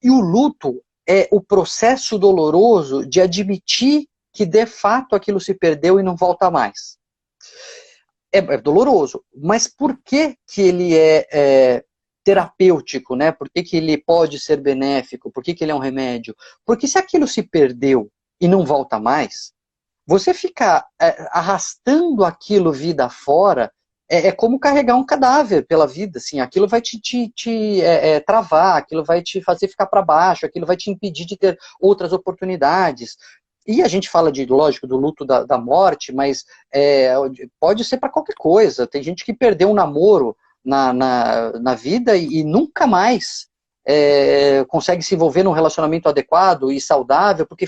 E o luto é o processo doloroso de admitir que de fato aquilo se perdeu e não volta mais. É doloroso, mas por que que ele é terapêutico, né? Por que que ele pode ser benéfico? Por que que ele é um remédio? Porque se aquilo se perdeu e não volta mais, você ficar arrastando aquilo vida fora é como carregar um cadáver pela vida, assim, aquilo vai te travar, aquilo vai te fazer ficar para baixo, aquilo vai te impedir de ter outras oportunidades. E a gente fala lógico, do luto da morte, mas pode ser para qualquer coisa. Tem gente que perdeu um namoro na vida e nunca mais consegue se envolver num relacionamento adequado e saudável, porque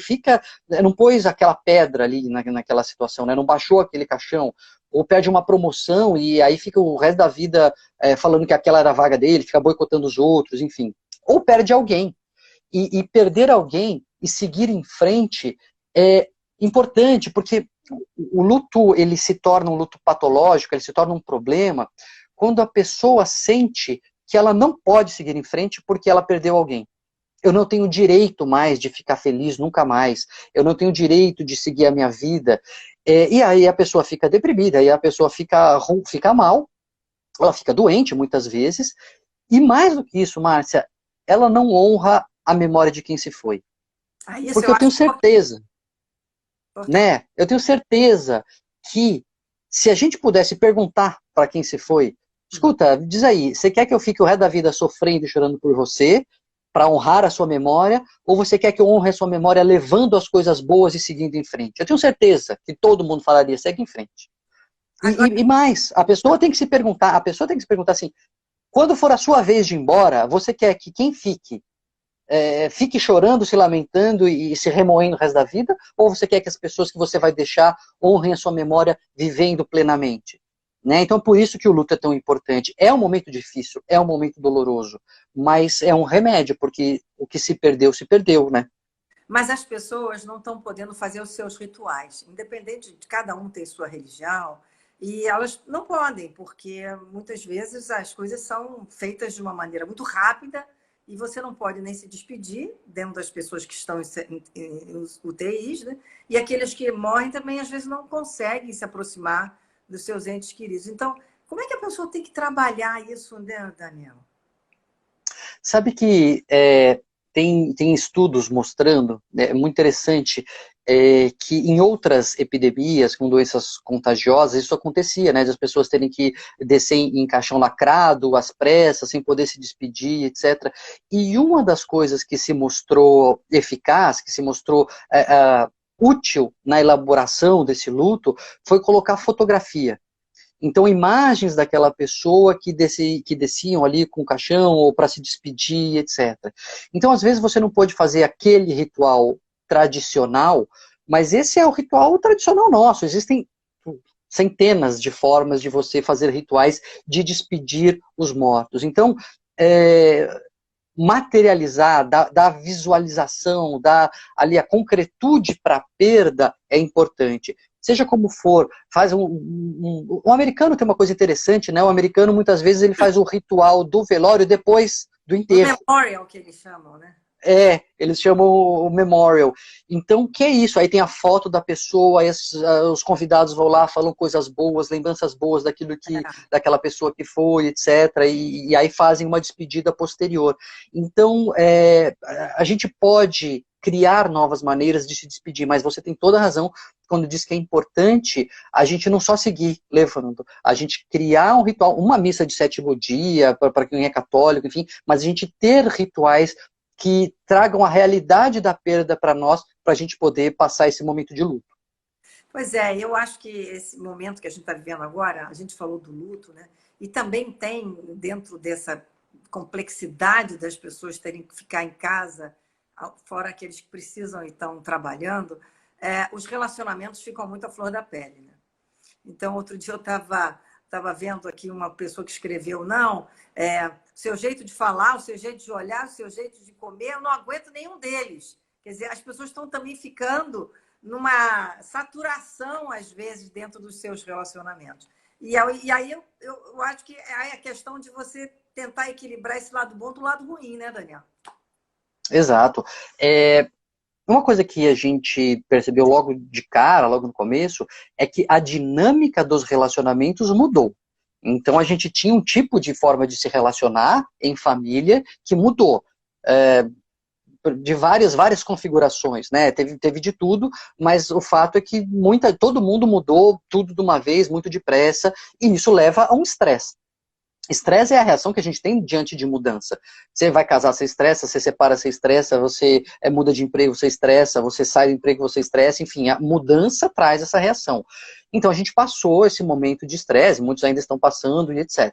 não pôs aquela pedra ali naquela situação, né? Não baixou aquele caixão, ou perde uma promoção e aí fica o resto da vida falando que aquela era a vaga dele, fica boicotando os outros, enfim. Ou perde alguém. E perder alguém e seguir em frente é importante, porque o luto ele se torna um luto patológico, ele se torna um problema quando a pessoa sente que ela não pode seguir em frente porque ela perdeu alguém. Eu não tenho direito mais de ficar feliz nunca mais. Eu não tenho direito de seguir a minha vida. E aí a pessoa fica deprimida, aí a pessoa fica mal, ela fica doente muitas vezes. E mais do que isso, Márcia, ela não honra a memória de quem se foi. Isso Porque eu eu tenho acho certeza, importante. né? Eu tenho certeza que se a gente pudesse perguntar para quem se foi, escuta, diz aí, você quer que eu fique o resto da vida sofrendo e chorando por você, para honrar a sua memória, ou você quer que eu honre a sua memória levando as coisas boas e seguindo em frente? Eu tenho certeza que todo mundo falaria, segue em frente. Agora, E mais, a pessoa tem que se perguntar assim, quando for a sua vez de ir embora, você quer que quem fique chorando, se lamentando e se remoendo o resto da vida? Ou você quer que as pessoas que você vai deixar honrem a sua memória vivendo plenamente? Né? Então, por isso que o luto é tão importante. É um momento difícil, é um momento doloroso, mas é um remédio, porque o que se perdeu, né? mas as pessoas não estão podendo fazer os seus rituais, independente de cada um ter sua religião, e elas não podem, porque muitas vezes as coisas são feitas de uma maneira muito rápida e você não pode nem se despedir dentro das pessoas que estão em UTIs, né? E aqueles que morrem também às vezes não conseguem se aproximar dos seus entes queridos. Então, como é que a pessoa tem que trabalhar isso, né, Daniel? Sabe que tem estudos mostrando, é muito interessante, que em outras epidemias, com doenças contagiosas, isso acontecia, né? De as pessoas terem que descer em caixão lacrado, às pressas, sem poder se despedir, etc. E uma das coisas que se mostrou eficaz, que se mostrou útil na elaboração desse luto, foi colocar fotografia. Então, imagens daquela pessoa que desciam ali com o caixão ou para se despedir, etc. Então, às vezes, você não pode fazer aquele ritual tradicional, mas esse é o ritual tradicional nosso. Existem centenas de formas de você fazer rituais de despedir os mortos. Então, materializar, da visualização, dar ali a concretude para a perda é importante. Seja como for, faz um americano tem uma coisa interessante, né? O americano muitas vezes ele faz o ritual do velório depois do O enterro. memorial que eles chamam, né? Eles chamam o memorial. Então, que é isso? Aí tem a foto da pessoa, aí os convidados vão lá, falam coisas boas, lembranças boas daquela pessoa que foi, etc. E aí fazem uma despedida posterior. Então, a gente pode criar novas maneiras de se despedir, mas você tem toda a razão quando diz que é importante a gente não só seguir levando, a gente criar um ritual, uma missa de sétimo dia, para quem é católico, enfim, mas a gente ter rituais que tragam a realidade da perda para nós, para a gente poder passar esse momento de luto. Pois é, eu acho que esse momento que a gente está vivendo agora, a gente falou do luto, né? E também tem, dentro dessa complexidade das pessoas terem que ficar em casa, fora aqueles que precisam e estão trabalhando, os relacionamentos ficam muito à flor da pele, né? Então, outro dia eu estava vendo aqui uma pessoa que escreveu, não, seu jeito de falar, o seu jeito de olhar, o seu jeito de comer, eu não aguento nenhum deles. Quer dizer, as pessoas estão também ficando numa saturação, às vezes, dentro dos seus relacionamentos. E aí eu acho que é a questão de você tentar equilibrar esse lado bom do lado ruim, né, Daniel? Exato. Uma coisa que a gente percebeu logo de cara, logo no começo, é que a dinâmica dos relacionamentos mudou. Então a gente tinha um tipo de forma de se relacionar em família que mudou. de várias configurações, né? Teve de tudo, mas o fato é que todo mundo mudou tudo de uma vez, muito depressa, e isso leva a um estresse. Estresse é a reação que a gente tem diante de mudança. Você vai casar, você estressa, você separa, você estressa, você muda de emprego, você estressa, você sai do emprego, você estressa, enfim, a mudança traz essa reação. Então a gente passou esse momento de estresse, muitos ainda estão passando e etc.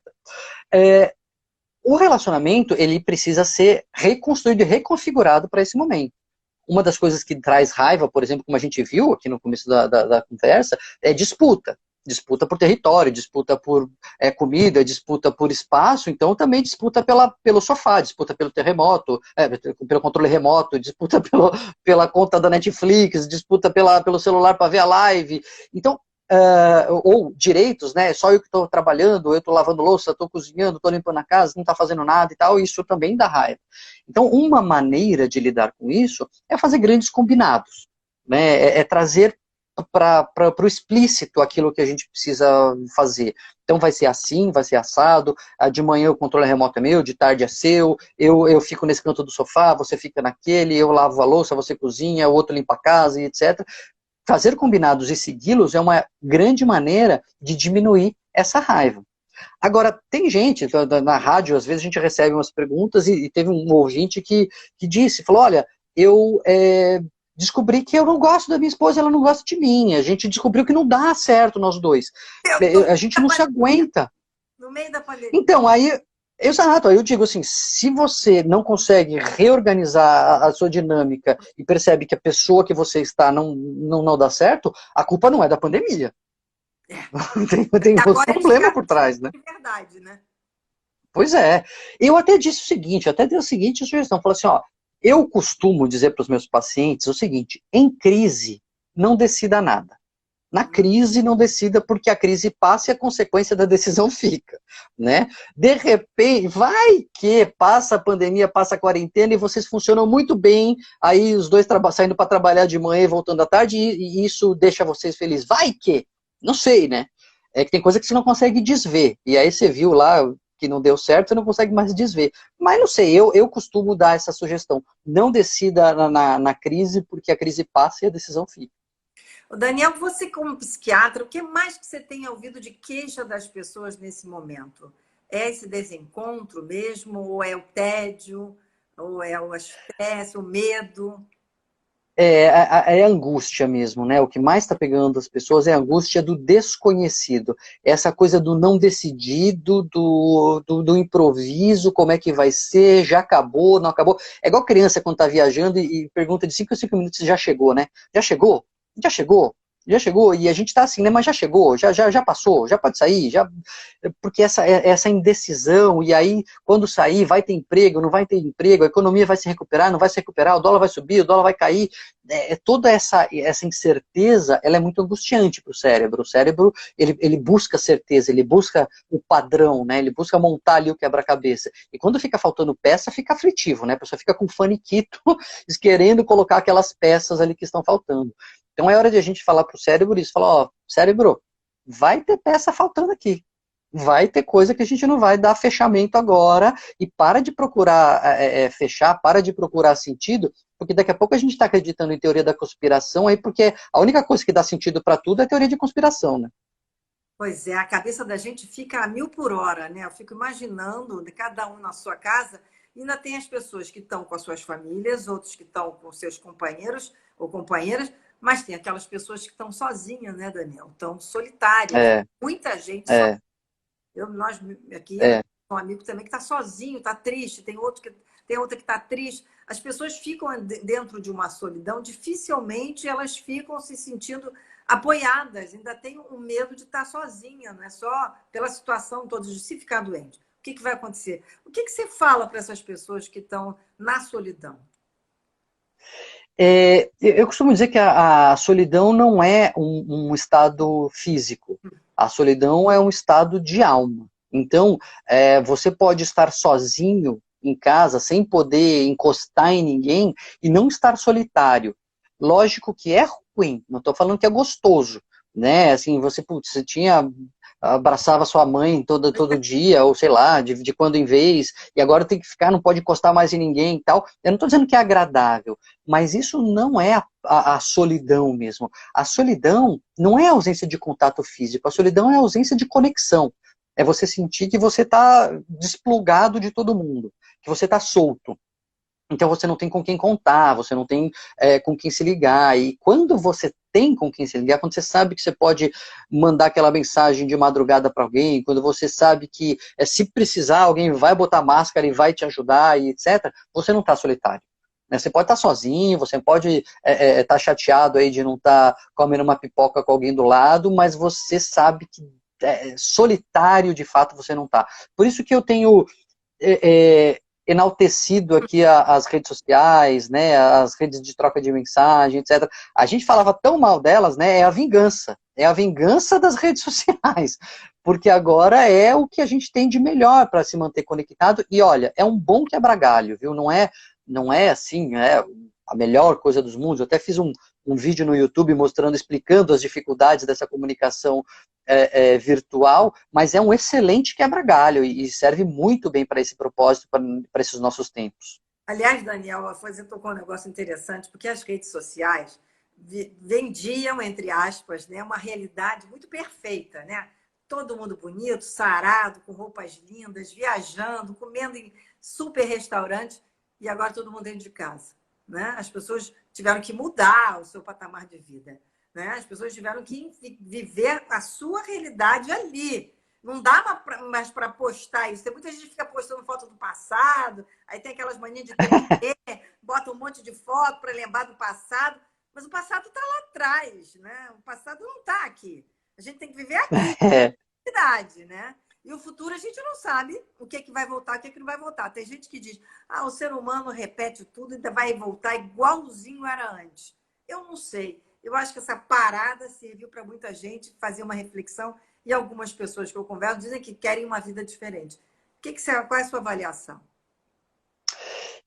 O relacionamento, ele precisa ser reconstruído e reconfigurado para esse momento. Uma das coisas que traz raiva, por exemplo, como a gente viu aqui no começo da conversa, é disputa. Disputa por território, disputa por comida, disputa por espaço, então também disputa pelo sofá, disputa pelo terremoto, pelo controle remoto, disputa pela conta da Netflix, disputa pelo celular para ver a live. Então, ou direitos, né? Só eu que estou trabalhando, eu estou lavando louça, estou cozinhando, estou limpando a casa, não está fazendo nada e tal, isso também dá raiva. Então, uma maneira de lidar com isso é fazer grandes combinados, né? É trazer para o explícito aquilo que a gente precisa fazer. Então vai ser assim, vai ser assado, de manhã o controle remoto é meu, de tarde é seu, eu fico nesse canto do sofá, você fica naquele, eu lavo a louça, você cozinha, o outro limpa a casa e etc. Fazer combinados e segui-los é uma grande maneira de diminuir essa raiva. Agora, tem gente, na rádio, às vezes a gente recebe umas perguntas e teve um ouvinte que falou, olha, eu descobri que eu não gosto da minha esposa, ela não gosta de mim, a gente descobriu que não dá certo nós dois, a gente não se aguenta. No meio da pandemia. Então, exato, aí eu digo assim, se você não consegue reorganizar a sua dinâmica e percebe que a pessoa que você está não dá certo, a culpa não é da pandemia. Tem outro problema por trás, né? É verdade, né? Pois é. Eu até disse o seguinte, até dei a seguinte sugestão, falei assim, ó, eu costumo dizer para os meus pacientes o seguinte, em crise, não decida nada. Na crise, não decida, porque a crise passa e a consequência da decisão fica, né? De repente, vai que passa a pandemia, passa a quarentena e vocês funcionam muito bem, aí os dois saindo para trabalhar de manhã e voltando à tarde, e isso deixa vocês felizes. Vai que, não sei, né? É que tem coisa que você não consegue desver, e aí você viu lá que não deu certo, você não consegue mais desver. Mas não sei, eu costumo dar essa sugestão, não decida na crise, porque a crise passa e a decisão fica. Daniel, você como psiquiatra, o que mais que você tem ouvido de queixa das pessoas nesse momento? É esse desencontro mesmo? Ou é o tédio? Ou é o estresse, o medo? É a angústia mesmo, né? O que mais está pegando as pessoas é a angústia do desconhecido. Essa coisa do não decidido, do improviso, como é que vai ser, já acabou, não acabou. É igual criança quando está viajando e pergunta de 5 em 5 minutos se já chegou, né? Já chegou? Já chegou? Já chegou? E a gente está assim, né? Mas já chegou, já passou, já pode sair, já... Porque essa indecisão, e aí, quando sair, vai ter emprego, não vai ter emprego, a economia vai se recuperar, não vai se recuperar, o dólar vai subir, o dólar vai cair. Toda essa incerteza, ela é muito angustiante para o cérebro. O cérebro, ele busca certeza, ele busca o padrão, né? Ele busca montar ali o quebra-cabeça. E quando fica faltando peça, fica aflitivo, né? A pessoa fica com faniquito, querendo colocar aquelas peças ali que estão faltando. Então é hora de a gente falar para o cérebro isso, falar, ó, cérebro, vai ter peça faltando aqui. Vai ter coisa que a gente não vai dar fechamento agora, e para de procurar fechar, para de procurar sentido, porque daqui a pouco a gente está acreditando em teoria da conspiração, aí porque a única coisa que dá sentido para tudo é teoria de conspiração, né? Pois é, a cabeça da gente fica a 1000 por hora, né? Eu fico imaginando, cada um na sua casa, e ainda tem as pessoas que estão com as suas famílias, outros que estão com seus companheiros ou companheiras, mas tem aquelas pessoas que estão sozinhas, né, Daniel? Estão solitárias. Muita gente sozinha. Nós aqui, um amigo também que está sozinho, está triste, tem outra que está triste. As pessoas ficam dentro de uma solidão, dificilmente elas ficam se sentindo apoiadas, ainda tem o medo de estar sozinha, não é só pela situação toda, de se ficar doente. O que vai acontecer? O que você fala para essas pessoas que estão na solidão? Eu costumo dizer que a solidão não é um estado físico. A solidão é um estado de alma. Então, você pode estar sozinho em casa, sem poder encostar em ninguém, e não estar solitário. Lógico que é ruim, não estou falando que é gostoso, né? Assim, você tinha abraçava sua mãe todo dia, ou sei lá, de quando em vez, e agora tem que ficar, não pode encostar mais em ninguém e tal. Eu não estou dizendo que é agradável, mas isso não é a solidão mesmo. A solidão não é a ausência de contato físico, a solidão é a ausência de conexão. É você sentir que você está desplugado de todo mundo, que você está solto. Então você não tem com quem contar, você não tem com quem se ligar. E quando você tem com quem se ligar, quando você sabe que você pode mandar aquela mensagem de madrugada para alguém, quando você sabe que se precisar alguém vai botar máscara e vai te ajudar e etc., você não está solitário. Né? Você pode estar sozinho, você pode estar chateado aí de não estar comendo uma pipoca com alguém do lado, mas você sabe que solitário de fato você não está. Por isso que eu tenho enaltecido aqui as redes sociais, né, as redes de troca de mensagem, etc. A gente falava tão mal delas, né, é a vingança das redes sociais, porque agora é o que a gente tem de melhor para se manter conectado, e olha, é um bom quebra-galho, viu, não é assim, a melhor coisa dos mundos. Eu até fiz um vídeo no YouTube mostrando, explicando as dificuldades dessa comunicação virtual, mas é um excelente quebra-galho e serve muito bem para esse propósito, para esses nossos tempos. Aliás, Daniel, você tocou um negócio interessante, porque as redes sociais vendiam, entre aspas, né, uma realidade muito perfeita, né? Todo mundo bonito, sarado, com roupas lindas, viajando, comendo em super restaurantes, e agora todo mundo dentro de casa, né? As pessoas tiveram que mudar o seu patamar de vida, né? As pessoas tiveram que viver a sua realidade ali. Não dá mais para postar isso. Tem muita gente que fica postando foto do passado, aí tem aquelas manias de TBT, bota um monte de foto para lembrar do passado, mas o passado está lá atrás, né? O passado não está aqui. A gente tem que viver aqui, cidade, né? E o futuro a gente não sabe o que vai voltar, o que não vai voltar. Tem gente que diz, o ser humano repete tudo e ainda vai voltar igualzinho era antes. Eu não sei. Eu acho que essa parada serviu para muita gente fazer uma reflexão, e algumas pessoas que eu converso dizem que querem uma vida diferente. Qual é a sua avaliação?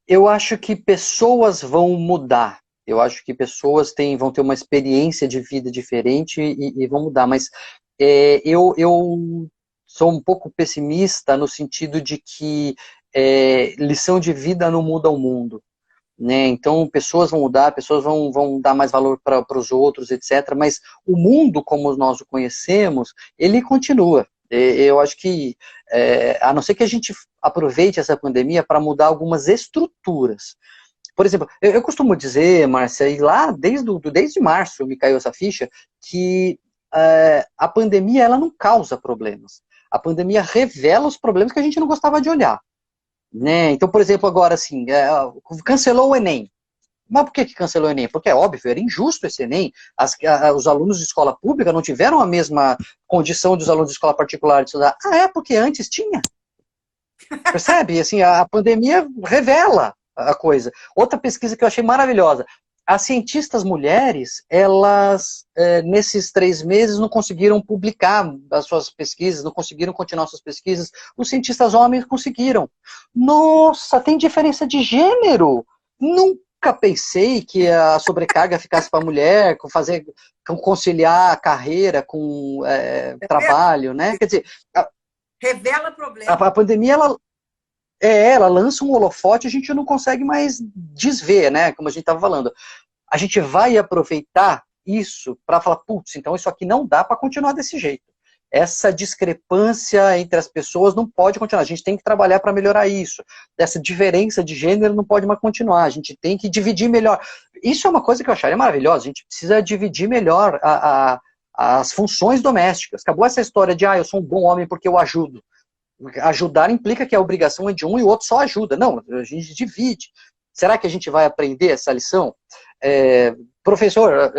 Eu acho que pessoas vão mudar. Eu acho que pessoas vão ter uma experiência de vida diferente e vão mudar. Mas eu sou um pouco pessimista no sentido de que lição de vida não muda o mundo. Né? Então, pessoas vão mudar, pessoas vão dar mais valor para os outros, etc. Mas o mundo, como nós o conhecemos, ele continua. Eu acho que, a não ser que a gente aproveite essa pandemia para mudar algumas estruturas. Por exemplo, eu costumo dizer, Márcia, e lá desde março me caiu essa ficha, que a pandemia ela não causa problemas. A pandemia revela os problemas que a gente não gostava de olhar. Né? Então, por exemplo, agora assim, cancelou o Enem. Mas por que cancelou o Enem? Porque é óbvio, era injusto esse Enem. Os alunos de escola pública não tiveram a mesma condição dos alunos de escola particular de estudar. Porque antes tinha. Percebe? Assim, a pandemia revela a coisa. Outra pesquisa que eu achei maravilhosa. As cientistas mulheres, elas, nesses 3 meses, não conseguiram publicar as suas pesquisas, não conseguiram continuar suas pesquisas. Os cientistas homens conseguiram. Nossa, tem diferença de gênero! Nunca pensei que a sobrecarga ficasse para a mulher, conciliar a carreira com trabalho, né? Quer dizer, revela problema. A pandemia, ela lança um holofote, a gente não consegue mais desver, né? Como a gente estava falando. A gente vai aproveitar isso para falar, putz, então isso aqui não dá para continuar desse jeito. Essa discrepância entre as pessoas não pode continuar. A gente tem que trabalhar para melhorar isso. Essa diferença de gênero não pode mais continuar. A gente tem que dividir melhor. Isso é uma coisa que eu acharia maravilhosa. A gente precisa dividir melhor as funções domésticas. Acabou essa história de, eu sou um bom homem porque eu ajudo. Ajudar implica que a obrigação é de um e o outro só ajuda. Não, a gente divide. Será que a gente vai aprender essa lição? Professor,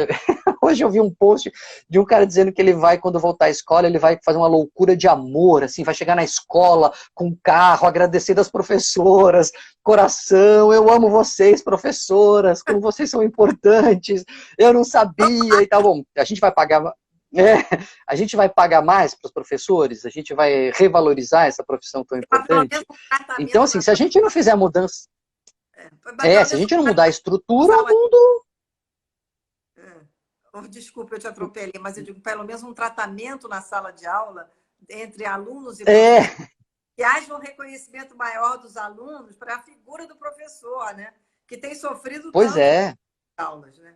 hoje eu vi um post de um cara dizendo que ele vai, quando voltar à escola, ele vai fazer uma loucura de amor, assim, vai chegar na escola com um carro, agradecer das professoras, coração, eu amo vocês, professoras, como vocês são importantes, eu não sabia e tal. Bom, a gente vai pagar... a gente vai pagar mais para os professores, a gente vai revalorizar essa profissão tão importante. Então, assim, se a gente não fizer a mudança, se a gente não mudar a estrutura, o mundo... Desculpa, eu te atropelei, mas eu digo, pelo menos um tratamento na sala de aula entre alunos e É, professores, que haja um reconhecimento maior dos alunos para a figura do professor, né? Que tem sofrido pois tanto é. nas aulas, né?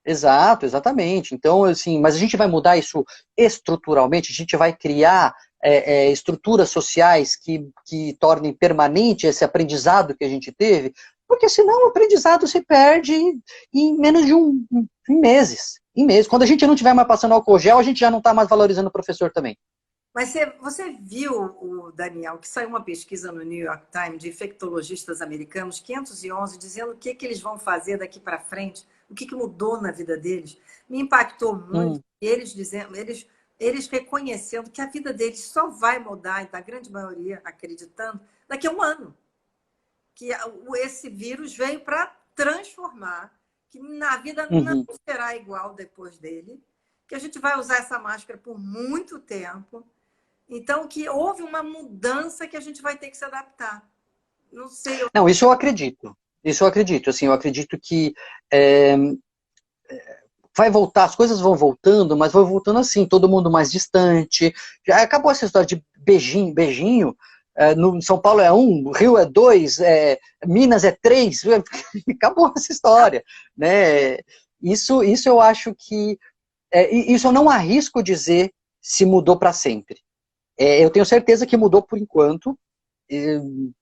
Exato, exatamente. Então, assim, mas a gente vai mudar isso estruturalmente, a gente vai criar estruturas sociais que tornem permanente esse aprendizado que a gente teve, porque senão o aprendizado se perde em menos de em meses. Em meses. Quando a gente não estiver mais passando álcool gel, a gente já não está mais valorizando o professor também. Mas você viu, o Daniel, que saiu uma pesquisa no New York Times de infectologistas americanos, 511, dizendo o que eles vão fazer daqui para frente, o que mudou na vida deles. Me impactou muito. Hum, Eles dizendo, eles reconhecendo que a vida deles só vai mudar, e da grande maioria acreditando, daqui a um ano. Que esse vírus veio para transformar, que na vida não uhum. será igual depois dele, que a gente vai usar essa máscara por muito tempo. Então, que houve uma mudança que a gente vai ter que se adaptar. Não sei. Não, isso eu acredito. Isso eu acredito. Assim, eu acredito que é, vai voltar, as coisas vão voltando, mas vão voltando assim, todo mundo mais distante. Já acabou essa história de beijinho, beijinho. No São Paulo é um, Rio é dois, Minas é três. Acabou essa história, né? Isso eu acho que isso eu não arrisco dizer se mudou para sempre. Eu tenho certeza que mudou por enquanto.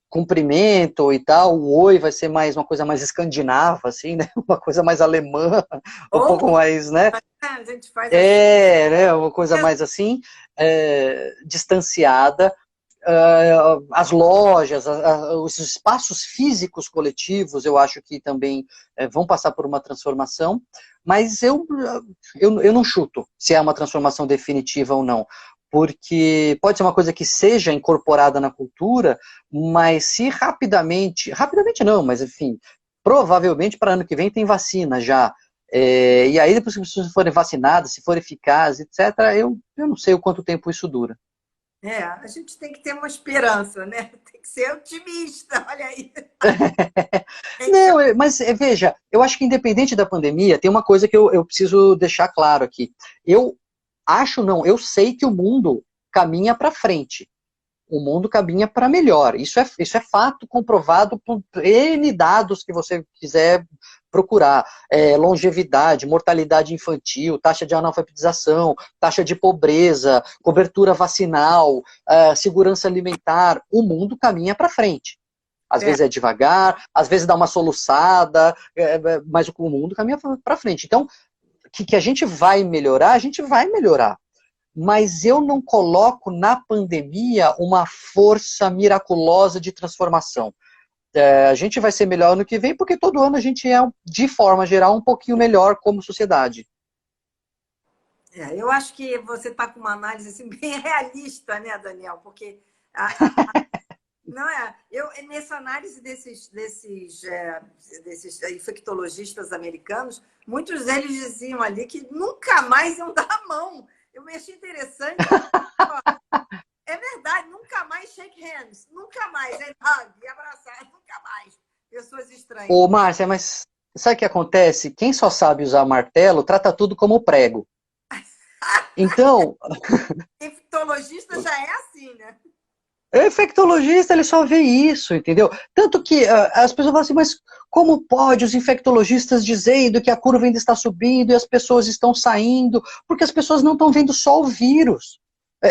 Cumprimento e tal, o oi vai ser mais uma coisa mais escandinava, assim, né? Uma coisa mais alemã, um Ou pouco mais, né? a gente faz assim. Né? Uma coisa mais assim, distanciada. As lojas, os espaços físicos coletivos, eu acho que também vão passar por uma transformação, mas eu não chuto se é uma transformação definitiva ou não, porque pode ser uma coisa que seja incorporada na cultura, mas se rapidamente não, mas enfim, provavelmente para ano que vem tem vacina já, e aí depois que as pessoas forem vacinadas, se for eficaz, etc., eu não sei o quanto tempo isso dura. A gente tem que ter uma esperança, né? Tem que ser otimista, olha aí. Tem que ser... Não, mas veja, eu acho que independente da pandemia, tem uma coisa que eu preciso deixar claro aqui. Eu acho, não, eu sei que o mundo caminha para frente. O mundo caminha para melhor. Isso é fato comprovado por N dados que você quiser procurar. Longevidade, mortalidade infantil, taxa de analfabetização, taxa de pobreza, cobertura vacinal, segurança alimentar. O mundo caminha para frente. Às É, vezes é devagar, às vezes dá uma soluçada, mas o mundo caminha para frente. Então, que a a gente vai melhorar. Mas eu não coloco na pandemia uma força miraculosa de transformação. A gente vai ser melhor ano que vem, porque todo ano a gente é, de forma geral, um pouquinho melhor como sociedade. eu acho que você está com uma análise assim, bem realista, né, Daniel? Porque não é. Eu, nessa análise desses infectologistas americanos, muitos deles diziam ali que nunca mais iam dar a mão. Eu me achei interessante. É verdade, nunca mais shake hands, nunca mais, hug e abraçar, nunca mais. Pessoas estranhas. Ô, Márcia, mas sabe o que acontece? Quem só sabe usar martelo trata tudo como prego. Então, Infectologista já é assim, né? o infectologista, ele só vê isso, entendeu? Tanto que as pessoas falam assim, mas como pode os infectologistas dizendo que a curva ainda está subindo e as pessoas estão saindo? Porque as pessoas não estão vendo só o vírus.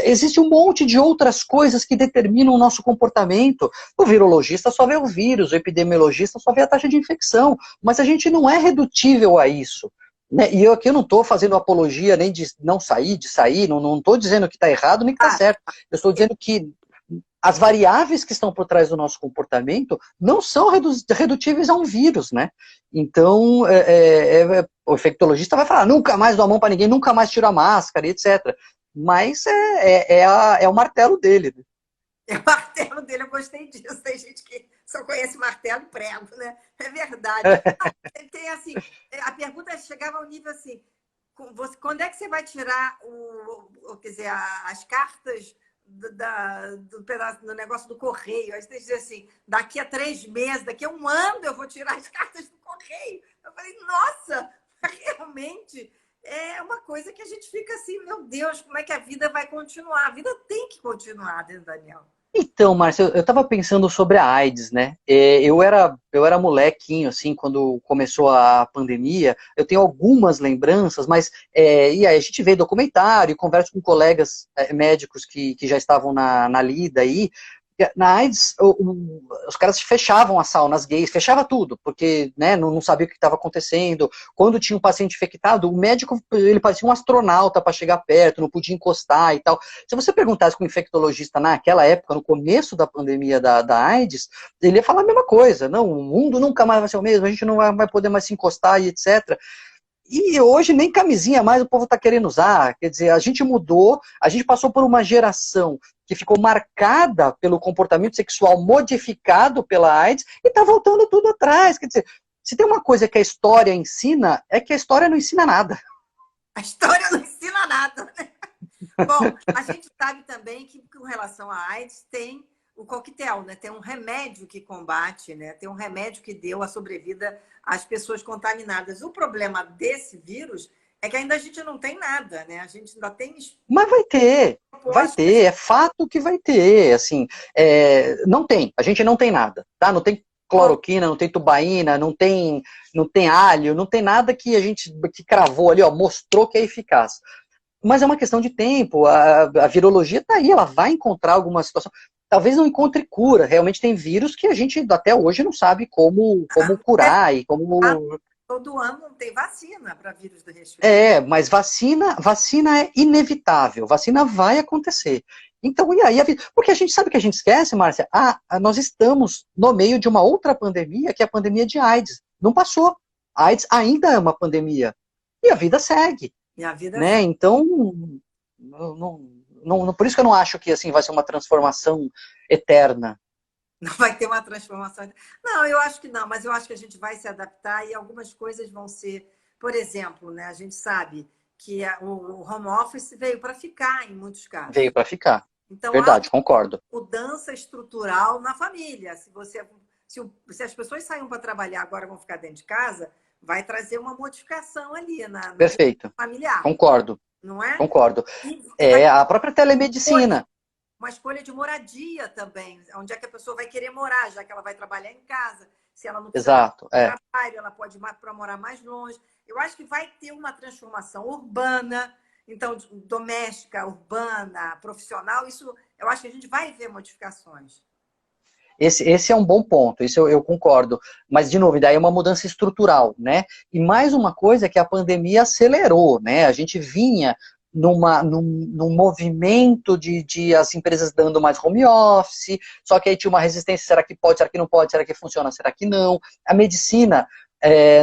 Existe um monte de outras coisas que determinam o nosso comportamento. O virologista só vê o vírus, o epidemiologista só vê a taxa de infecção, mas a gente não é redutível a isso. Né? E eu aqui não estou fazendo apologia nem de não sair, de sair, não estou dizendo que está errado nem que está Ah, certo. Eu estou dizendo que as variáveis que estão por trás do nosso comportamento não são redutíveis a um vírus, né? Então, o infectologista vai falar, nunca mais dou a mão para ninguém, nunca mais tiro a máscara, etc. Mas é o martelo dele. Né? é o martelo dele, eu gostei disso. Tem gente que só conhece martelo e prego, né? É verdade. Tem assim, a pergunta chegava ao nível assim, quando é que você vai tirar quer dizer, as cartas do negócio do correio? Aí você diz assim, daqui a 3 meses, daqui a um ano eu vou tirar as cartas do correio. Eu falei, nossa, realmente. é uma coisa que a gente fica assim, meu Deus, como é que a vida vai continuar? A vida tem que continuar, né, Daniel? Então, Márcio, eu estava pensando sobre a AIDS, né? Eu era molequinho, assim, quando começou a pandemia. Eu tenho algumas lembranças, mas e aí a gente vê documentário, conversa com colegas médicos que já estavam na lida aí. Na AIDS, os caras fechavam as saunas gays, fechava tudo, porque né, não sabia o que estava acontecendo. Quando tinha um paciente infectado, o médico ele parecia um astronauta para chegar perto, não podia encostar e tal. Se você perguntasse com um infectologista naquela época, no começo da pandemia da AIDS, ele ia falar a mesma coisa. Não, o mundo nunca mais vai ser o mesmo, a gente não vai poder mais se encostar e etc. E hoje nem camisinha mais o povo está querendo usar. Quer dizer, a gente mudou, a gente passou por uma geração que ficou marcada pelo comportamento sexual modificado pela AIDS e está voltando tudo atrás. Quer dizer, se tem uma coisa que a história ensina, é que a história não ensina nada. A história não ensina nada, né? Bom, a gente sabe também que com relação à AIDS tem o coquetel, né? Tem um remédio que combate, né? Tem um remédio que deu a sobrevida às pessoas contaminadas. O problema desse vírus é que ainda a gente não tem nada, né? A gente ainda tem Mas vai ter, é fato que vai ter, assim, não tem, a gente não tem nada, tá? Não tem cloroquina, não tem tubaína, não tem alho, não tem nada que a gente que cravou ali, ó, mostrou que é eficaz. Mas é uma questão de tempo, a virologia está aí, ela vai encontrar alguma situação. Talvez não encontre cura, realmente tem vírus que a gente até hoje não sabe como curar e como. todo ano não tem vacina para vírus do resfriado. Mas vacina é inevitável, vacina vai acontecer. Então, e aí? Porque a gente sabe que a gente esquece, Márcia, nós estamos no meio de uma outra pandemia, que é a pandemia de AIDS. Não passou. A AIDS ainda é uma pandemia. E a vida segue. E a vida Né? Então, por isso que eu não acho que assim vai ser uma transformação eterna. não vai ter uma transformação. Não, eu acho que não, mas eu acho que a gente vai se adaptar e algumas coisas vão ser. Por exemplo, né, a gente sabe que o home office veio para ficar em muitos Veio casos. para ficar. Então, há Verdade, concordo. mudança estrutural na família. Se as pessoas saem para trabalhar agora vão ficar dentro de casa, vai trazer uma modificação ali no dia Perfeito. familiar, Concordo. não é? Concordo. E vai ter A própria telemedicina. uma escolha de moradia também, onde é que a pessoa vai querer morar, já que ela vai trabalhar em casa. Se ela não precisa mais Exato. de trabalho, ela pode ir para morar mais longe. Eu acho que vai ter uma transformação urbana, então doméstica, urbana, profissional. Isso, eu acho que a gente vai ver modificações. Esse é um bom ponto, isso eu concordo. Mas, de novo, daí é uma mudança estrutural, né? E mais uma coisa que a pandemia acelerou, né? A gente vinha num movimento de as empresas dando mais home office, só que aí tinha uma resistência, será que pode, será que não pode, será que funciona, será que não? A medicina,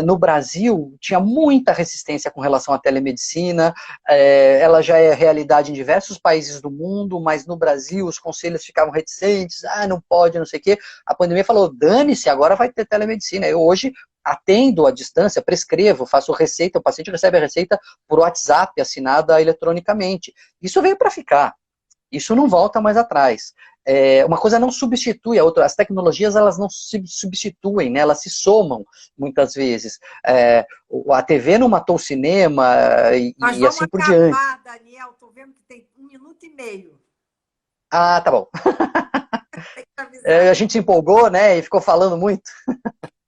no Brasil, tinha muita resistência com relação à telemedicina, ela já é realidade em diversos países do mundo, mas no Brasil os conselhos ficavam reticentes, não pode, não sei o quê. A pandemia falou, dane-se, agora vai ter telemedicina. Eu hoje atendo à distância, prescrevo, faço receita, o paciente recebe a receita por WhatsApp, assinada eletronicamente. Isso veio para ficar. Isso não volta mais atrás. Uma coisa não substitui a outra. As tecnologias, elas não se substituem, né? Elas se somam, muitas vezes. A TV não matou o cinema Nós e vamos assim por diante. acabar, Daniel. Estou vendo que tem 1 minuto e meio. Ah, tá bom. Tem que avisar. A gente se empolgou, né? E ficou falando muito.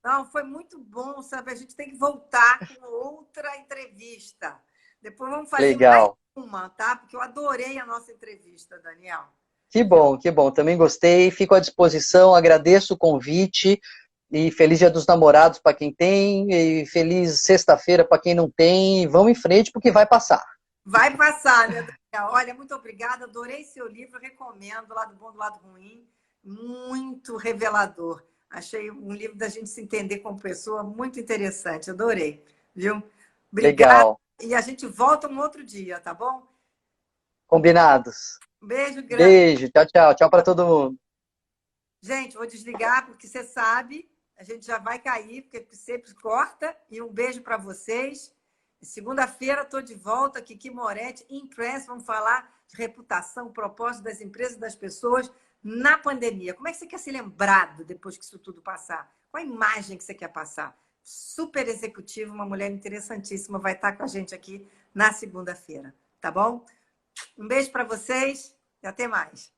Não, foi muito bom, sabe? A gente tem que voltar com outra entrevista. Depois vamos fazer mais Legal. uma, tá? Porque eu adorei a nossa entrevista, Daniel. Que Viu? bom, que bom. Também gostei. Fico à disposição. Agradeço o convite. E feliz Dia dos Namorados para quem tem. E feliz sexta-feira para quem não tem. Vamos em frente porque vai passar. Vai passar, né, Daniel? Olha, muito obrigada. Adorei seu livro, recomendo, Lado Bom do Lado Ruim. Muito revelador. Achei um livro da gente se entender como pessoa muito interessante. Adorei, viu? Obrigada. Legal. E a gente volta um outro dia, tá bom? Combinados. Um beijo grande. Beijo. Tchau, tchau. Tchau para todo mundo. Gente, vou desligar porque você sabe, a gente já vai cair, porque sempre corta. E um beijo para vocês. Segunda-feira estou de volta, Kiki Moretti, Impress, vamos falar de reputação, propósito das empresas e das pessoas na pandemia. Como é que você quer ser lembrado depois que isso tudo passar? Qual a imagem que você quer passar? Super executiva, uma mulher interessantíssima, vai estar com a gente aqui na segunda-feira, tá bom? Um beijo para vocês e até mais.